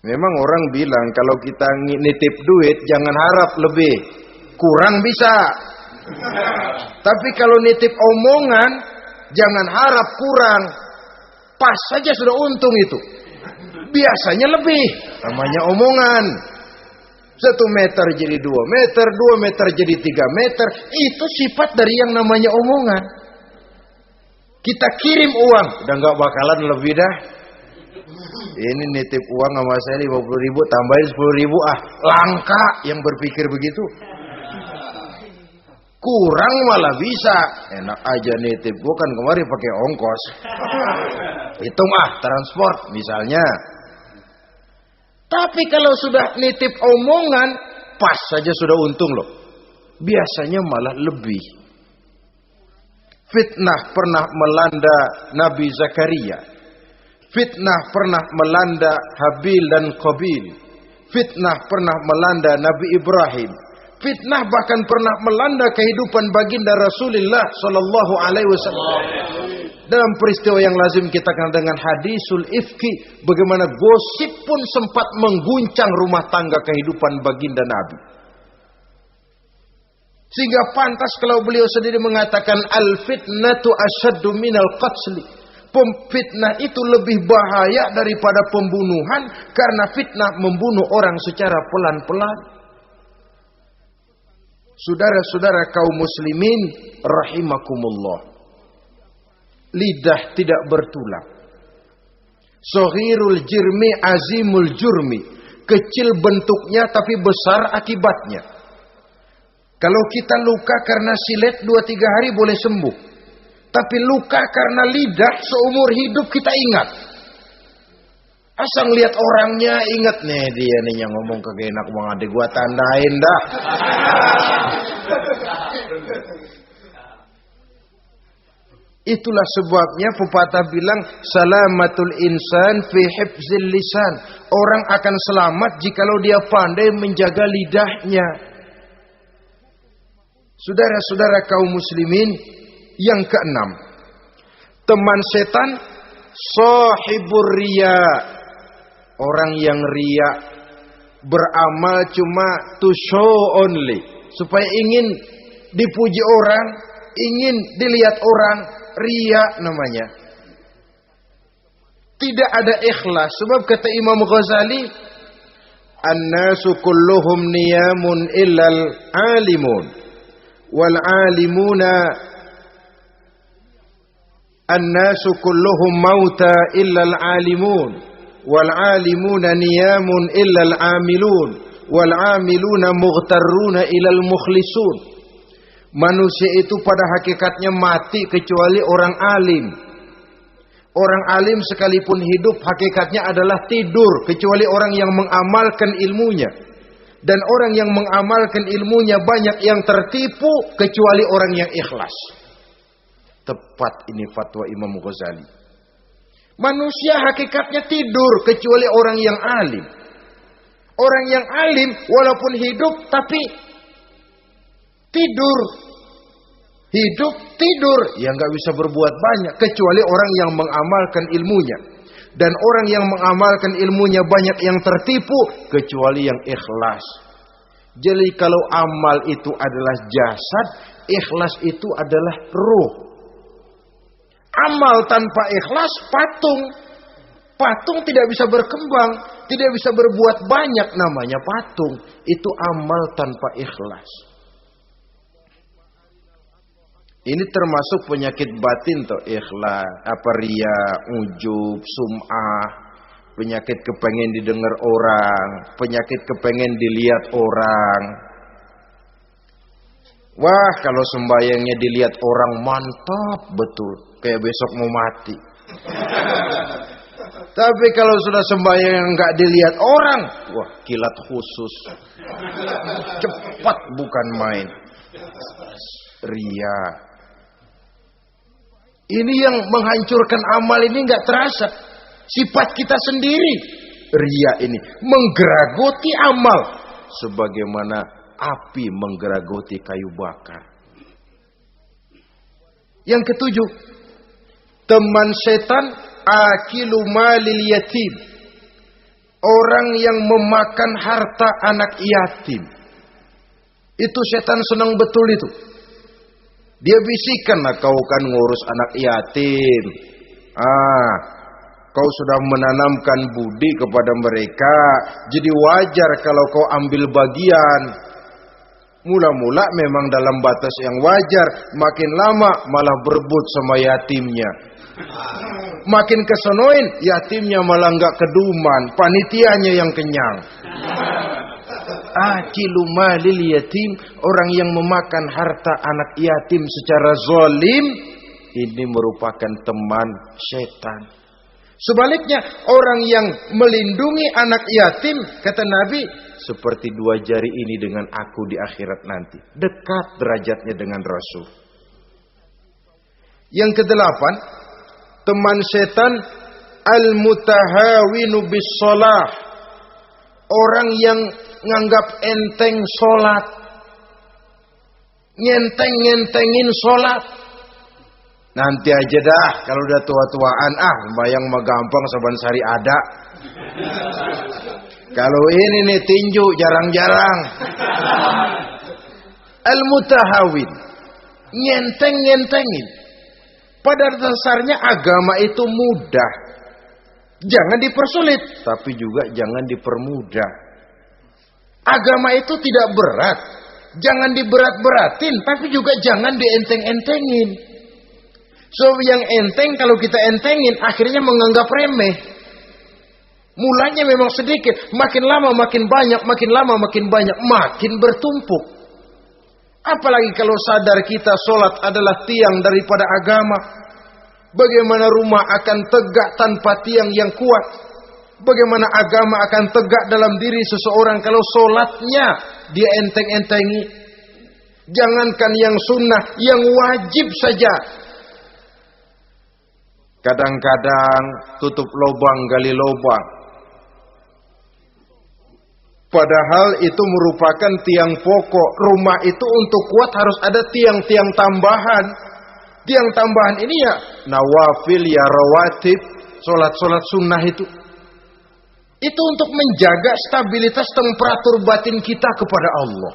Memang orang bilang kalau kita nitip duit jangan harap lebih, kurang bisa. Tapi kalau nitip omongan jangan harap kurang, pas saja sudah untung itu. Biasanya lebih, namanya omongan. 1 meter jadi 2 meter, 2 meter jadi 3 meter. Itu sifat dari yang namanya omongan. Kita kirim uang, udah gak bakalan lebih dah. Ini nitip uang sama saya 50.000, tambahin 10.000, langka yang berpikir begitu. Kurang malah bisa. Enak aja nitip, gua kan kemarin pakai ongkos. Hitung transport misalnya. Tapi kalau sudah nitip omongan, pas saja sudah untung loh. Biasanya malah lebih. Fitnah pernah melanda Nabi Zakaria. Fitnah pernah melanda Habil dan Qabil. Fitnah pernah melanda Nabi Ibrahim. Fitnah bahkan pernah melanda kehidupan baginda Rasulullah sallallahu alaihi wasallam. Dalam peristiwa yang lazim kita kenal dengan hadisul ifki, bagaimana gosip pun sempat mengguncang rumah tangga kehidupan baginda Nabi. Sehingga pantas kalau beliau sendiri mengatakan al-fitnatu asyaddu minal qatli. Fitnah itu lebih bahaya daripada pembunuhan, karena fitnah membunuh orang secara pelan-pelan. Saudara-saudara kaum muslimin rahimakumullah. Lidah tidak bertulang. Soghirul jirmi azimul jurmi. Kecil bentuknya tapi besar akibatnya. Kalau kita luka karena silet 2-3 hari boleh sembuh. Tapi luka karena lidah seumur hidup kita ingat. Asal lihat orangnya ingat nih, dia nih yang ngomong kagak enak banget, gua tandain dah. Itulah sebabnya pepatah bilang salamatul insan fi hifzil lisan. Orang akan selamat jikalau dia pandai menjaga lidahnya. Saudara-saudara kaum muslimin, yang keenam, teman setan sahibur riya. Orang yang riya, beramal cuma to show only, supaya ingin dipuji orang, ingin dilihat orang, riya namanya. Tidak ada ikhlas. Sebab kata Imam Ghazali, an-nasu kulluhum niyamun illal alimun, wal alimuna an-nasu kulluhum mauta illal alimun, wal alimuna niyamun illal amilun, wal amiluna mughtarruna ilal mukhlisun. Manusia itu pada hakikatnya mati kecuali orang alim. Orang alim sekalipun hidup hakikatnya adalah tidur, kecuali orang yang mengamalkan ilmunya. Dan orang yang mengamalkan ilmunya banyak yang tertipu, kecuali orang yang ikhlas. Tepat ini fatwa Imam Ghazali. Manusia hakikatnya tidur kecuali orang yang alim. Orang yang alim walaupun hidup tapi tidur. Hidup tidur, ya nggak bisa berbuat banyak kecuali orang yang mengamalkan ilmunya. Dan orang yang mengamalkan ilmunya banyak yang tertipu kecuali yang ikhlas. Jadi kalau amal itu adalah jasad, ikhlas itu adalah ruh. Amal tanpa ikhlas patung. Patung tidak bisa berkembang, tidak bisa berbuat banyak, namanya patung. Itu amal tanpa ikhlas. Ini termasuk penyakit batin toh, ikhlas, riya, ujub, sum'ah, penyakit kepengen didengar orang, penyakit kepengen dilihat orang. Wah, kalau sembayangnya dilihat orang mantap betul, kayak besok mau mati. Tapi kalau sudah sembahyang nggak dilihat orang, wah kilat khusus, cepat bukan main. Ria. Ini yang menghancurkan amal ini nggak terasa. Sifat kita sendiri. Ria ini menggeragoti amal, sebagaimana api menggeragoti kayu bakar. Yang ketujuh, teman setan akilu malil yatim. Orang yang memakan harta anak yatim. Itu setan senang betul itu. Dia bisikan, kau kan ngurus anak yatim. Kau sudah menanamkan budi kepada mereka. Jadi wajar kalau kau ambil bagian. Mula-mula memang dalam batas yang wajar. Makin lama malah berebut sama yatimnya. Makin kesonoin, yatimnya malah nggak keduman, panitianya yang kenyang. Akilu malil yatim, orang yang memakan harta anak yatim secara zalim, ini merupakan teman setan. Sebaliknya, orang yang melindungi anak yatim, kata Nabi, seperti dua jari ini dengan aku di akhirat nanti. Dekat derajatnya dengan Rasul. Yang kedelapan, teman setan al-mutahawinu bis shalah. Orang yang nganggap enteng sholat, ngenteng-ngentengin sholat. Nanti aja dah, kalau udah tua-tuaan, sembahyang mah gampang, saban sari ada. Kalau ini nih tinju jarang-jarang. Al-mutahawin, ngenteng-ngentengin. Pada dasarnya agama itu mudah. Jangan dipersulit, tapi juga jangan dipermudah. Agama itu tidak berat. Jangan diberat-beratin, tapi juga jangan dienteng-entengin. So yang enteng kalau kita entengin, akhirnya menganggap remeh. Mulanya memang sedikit, makin lama makin banyak, makin lama makin banyak, makin bertumpuk. Apalagi kalau sadar kita sholat adalah tiang daripada agama. Bagaimana rumah akan tegak tanpa tiang yang kuat? Bagaimana agama akan tegak dalam diri seseorang kalau sholatnya dia enteng-entengi? Jangankan yang sunnah, yang wajib saja. Kadang-kadang tutup lubang gali lubang. Padahal itu merupakan tiang pokok. Rumah itu untuk kuat harus ada tiang-tiang tambahan. Tiang tambahan ini ya nawafil, ya rawatib, solat-solat sunnah itu. Itu untuk menjaga stabilitas temperatur batin kita kepada Allah.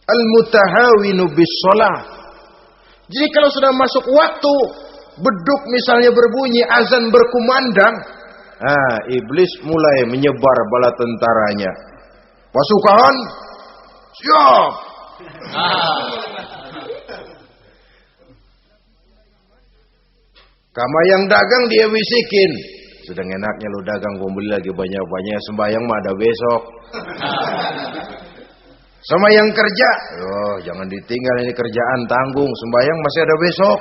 Al-mutahawinu bis shalah. Jadi kalau sudah masuk waktu, beduk misalnya berbunyi, azan berkumandang, iblis mulai menyebar bala tentaranya. Pasukan, siap. Kama yang dagang dia bisikin, sedang enaknya lu dagang, gua beli lagi banyak-banyak, sembahyang mah ada besok. Sama yang kerja, jangan ditinggal ini kerjaan, tanggung, sembahyang masih ada besok.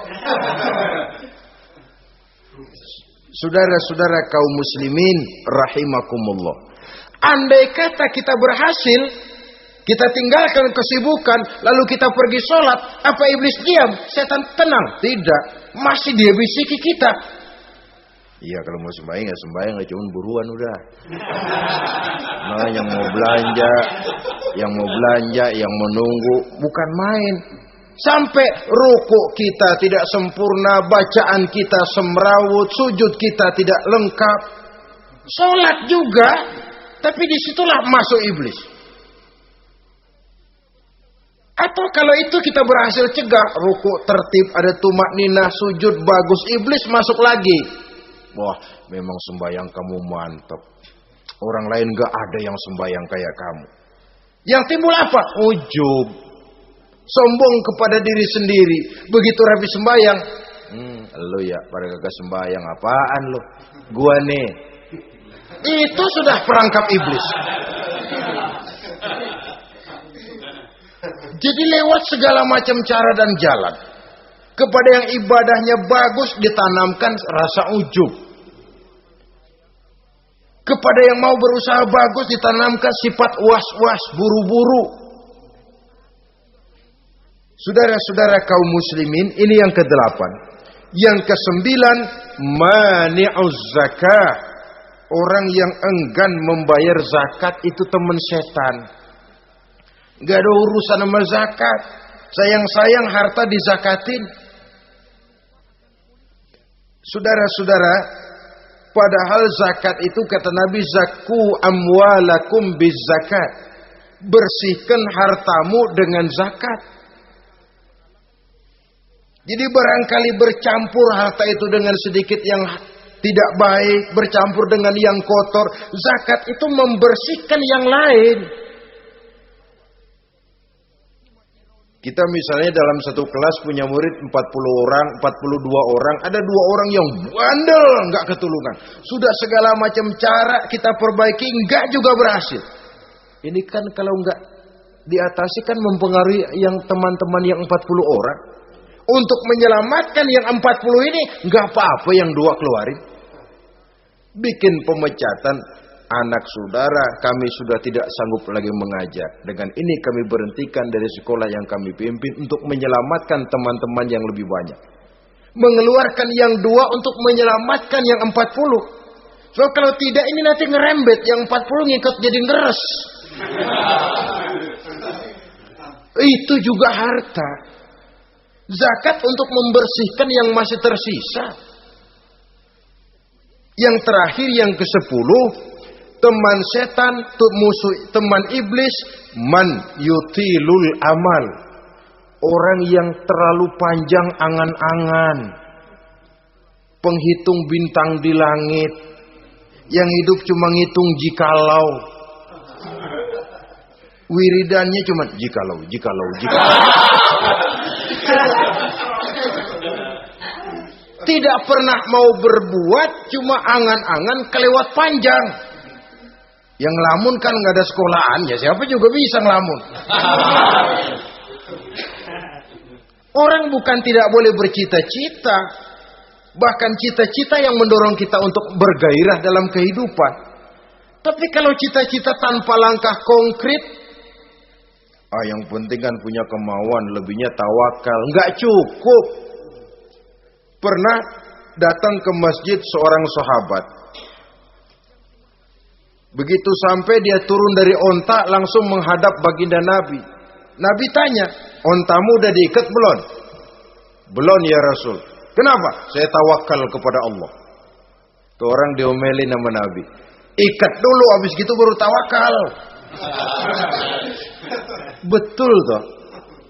Saudara-saudara kaum muslimin rahimakumullah. Andai kata kita berhasil, kita tinggalkan kesibukan, lalu kita pergi sholat, apa iblis diam? Setan tenang? Tidak, masih dia bisiki kita. Iya, kalau mau sembahyang ya sembahyang, gak cuma buruan udah. Nah, yang mau belanja, yang menunggu, bukan main. Sampai ruku kita tidak sempurna, bacaan kita semrawut, sujud kita tidak lengkap. Sholat juga, tapi disitulah masuk iblis. Atau kalau itu kita berhasil cegah, ruku tertib, ada tumakninah, sujud bagus, iblis masuk lagi. Wah, memang sembahyang kamu mantap. Orang lain gak ada yang sembahyang kayak kamu. Yang timbul apa? Ujub. Sombong kepada diri sendiri. Begitu rapi sembahyang, lu ya pada kagak sembahyang, apaan lu? Gua nih. Itu sudah perangkap iblis. Jadi lewat segala macam cara dan jalan, kepada yang ibadahnya bagus ditanamkan rasa ujub. Kepada yang mau berusaha bagus ditanamkan sifat was-was, buru-buru. Saudara-saudara kaum muslimin, ini yang ke-8. Yang ke-9, mani'uz zakah. Orang yang enggan membayar zakat itu teman setan. Gak ada urusan sama zakat. Sayang-sayang harta dizakatin. Saudara-saudara, padahal zakat itu kata Nabi, zakku amwalakum biz zakat. Bersihkan hartamu dengan zakat. Jadi barangkali bercampur harta itu dengan sedikit yang tidak baik, bercampur dengan yang kotor. Zakat itu membersihkan yang lain. Kita misalnya dalam satu kelas punya murid 40 orang, 42 orang, ada 2 orang yang bandel, nggak ketulungan. Sudah segala macam cara kita perbaiki, nggak juga berhasil. Ini kan kalau nggak diatasi kan mempengaruhi yang teman-teman yang 40 orang. Untuk menyelamatkan yang 40 ini, nggak apa-apa yang 2 keluarin. Bikin pemecatan. Anak saudara, kami sudah tidak sanggup lagi mengajar. Dengan ini kami berhentikan dari sekolah yang kami pimpin untuk menyelamatkan teman-teman yang lebih banyak. Mengeluarkan yang 2 untuk menyelamatkan yang 40. So kalau tidak ini nanti ngerembet, yang 40 ngikut jadi ngeres. Itu juga harta. Zakat untuk membersihkan yang masih tersisa. Yang terakhir yang ke-10, teman setan, musuh, teman iblis, man yutilul amal. Orang yang terlalu panjang angan-angan. Penghitung bintang di langit. Yang hidup cuma ngitung jikalau. Wiridannya cuma jikalau. Tidak pernah mau berbuat, cuma angan-angan kelewat panjang. Yang ngelamun kan nggak ada sekolahan, ya siapa juga bisa ngelamun. Orang bukan tidak boleh bercita-cita, bahkan cita-cita yang mendorong kita untuk bergairah dalam kehidupan. Tapi kalau cita-cita tanpa langkah konkret, yang penting kan punya kemauan, lebihnya tawakal, nggak cukup. Pernah datang ke masjid seorang sahabat. Begitu sampai dia turun dari onta langsung menghadap baginda Nabi. Nabi tanya, ontamu udah diikat belum? Belum ya Rasul. Kenapa? Saya tawakal kepada Allah. Tuh orang diomelin sama Nabi. Ikat dulu, habis gitu baru tawakal. Betul toh.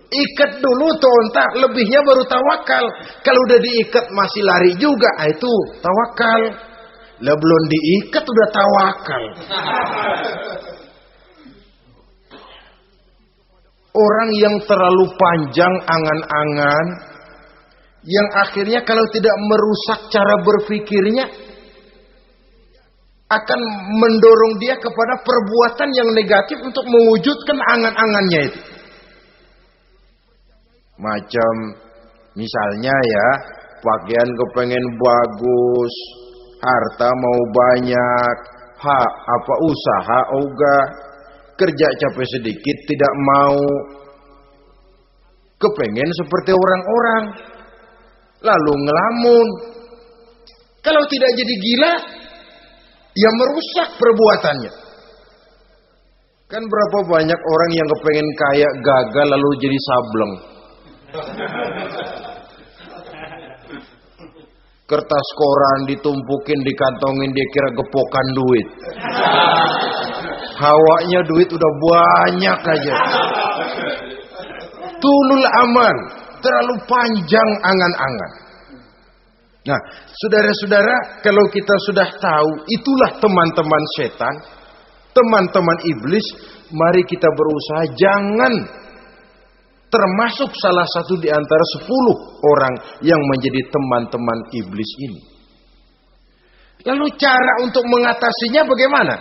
Ikat dulu tuh onta, lebihnya baru tawakal. Kalau udah diikat masih lari juga, itu tawakal. Lah belum diikat udah tawakal. Orang yang terlalu panjang angan-angan, yang akhirnya kalau tidak merusak cara berpikirnya, akan mendorong dia kepada perbuatan yang negatif untuk mewujudkan angan-angannya itu. Macam misalnya ya, pakaian kepengen bagus, harta mau banyak, usaha ogah, kerja capek sedikit tidak mau, kepengen seperti orang-orang, lalu ngelamun. Kalau tidak jadi gila, ya merusak perbuatannya. Kan berapa banyak orang yang kepengen kaya gagal lalu jadi sableng. Kertas koran ditumpukin, dikantongin, dia kira gepokan duit. Hawanya duit udah banyak aja. Tulul aman, terlalu panjang angan-angan. Nah, saudara-saudara, kalau kita sudah tahu itulah teman-teman setan, teman-teman iblis, mari kita berusaha jangan termasuk salah satu di antara 10 orang yang menjadi teman-teman iblis ini. Lalu cara untuk mengatasinya bagaimana?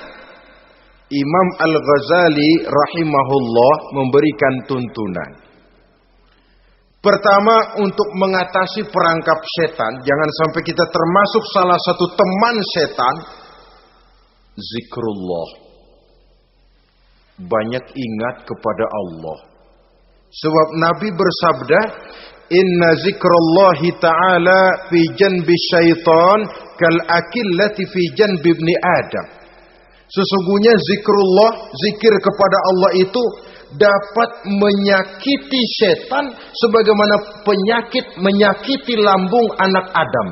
Imam Al-Ghazali rahimahullah memberikan tuntunan. Pertama, untuk mengatasi perangkap setan, jangan sampai kita termasuk salah satu teman setan, zikrullah. Banyak ingat kepada Allah. Sebab Nabi bersabda, inna zikrallahi ta'ala fi janbi syaitan kal akillati fi janbi ibni Adam. Sesungguhnya zikrullah, zikir kepada Allah itu dapat menyakiti setan sebagaimana penyakit menyakiti lambung anak Adam.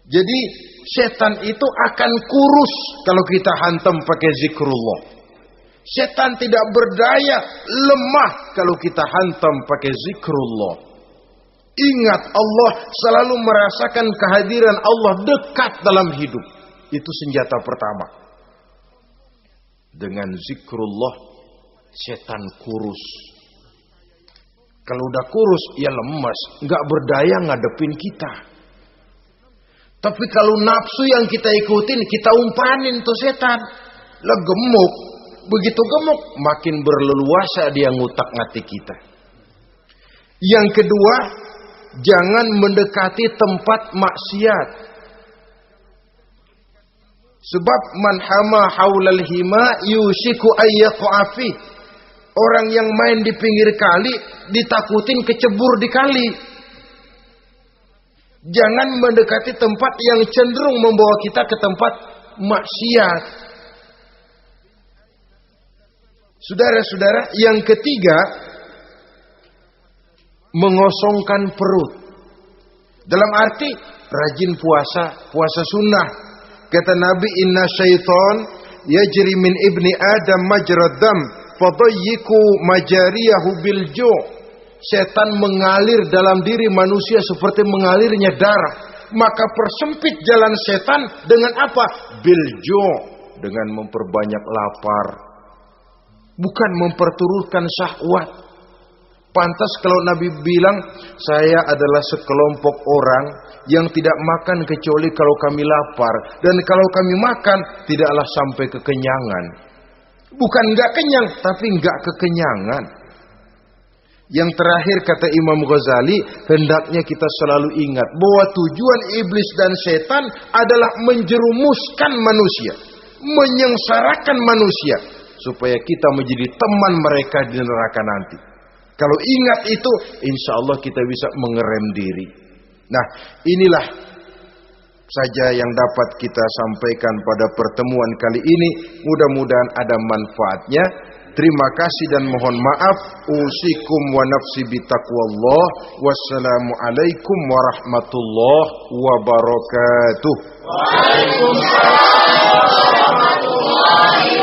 Jadi setan itu akan kurus kalau kita hantam pakai zikrullah. Setan tidak berdaya, lemah kalau kita hantam pakai zikrullah. Ingat Allah, selalu merasakan kehadiran Allah dekat dalam hidup. Itu senjata pertama. Dengan zikrullah, setan kurus. Kalau udah kurus, ya lemas, nggak berdaya ngadepin kita. Tapi kalau nafsu yang kita ikutin, kita umpanin tuh setan. Lah gemuk, begitu gemuk, makin berleluasa dia ngutak-ngatik kita. Yang kedua, jangan mendekati tempat maksiat. Sebab man hama haulal hima yusiku ayyaqafi. Orang yang main di pinggir kali ditakutin kecebur di kali. Jangan mendekati tempat yang cenderung membawa kita ke tempat maksiat. Saudara-saudara, yang ketiga, mengosongkan perut. Dalam arti rajin puasa sunnah. Kata Nabi, inna syaitan yajri min ibni Adam majrad dam fadayyiku majariyahu bil ju'. Setan mengalir dalam diri manusia seperti mengalirnya darah. Maka persempit jalan setan dengan apa? Bil ju', dengan memperbanyak lapar. Bukan memperturutkan syahwat. Pantas kalau Nabi bilang, saya adalah sekelompok orang yang tidak makan kecuali kalau kami lapar. Dan kalau kami makan, tidaklah sampai kekenyangan. Bukan enggak kenyang, tapi enggak kekenyangan. Yang terakhir kata Imam Ghazali, hendaknya kita selalu ingat bahwa tujuan iblis dan setan adalah menjerumuskan manusia, menyengsarakan manusia, supaya kita menjadi teman mereka di neraka nanti. Kalau ingat itu, insya Allah kita bisa mengerem diri. Nah, inilah saja yang dapat kita sampaikan pada pertemuan kali ini. Mudah-mudahan ada manfaatnya. Terima kasih dan mohon maaf. Usikum wa nafsi bitaqwallah. Wassalamualaikum warahmatullahi wabarakatuh. Waalaikumsalam warahmatullahi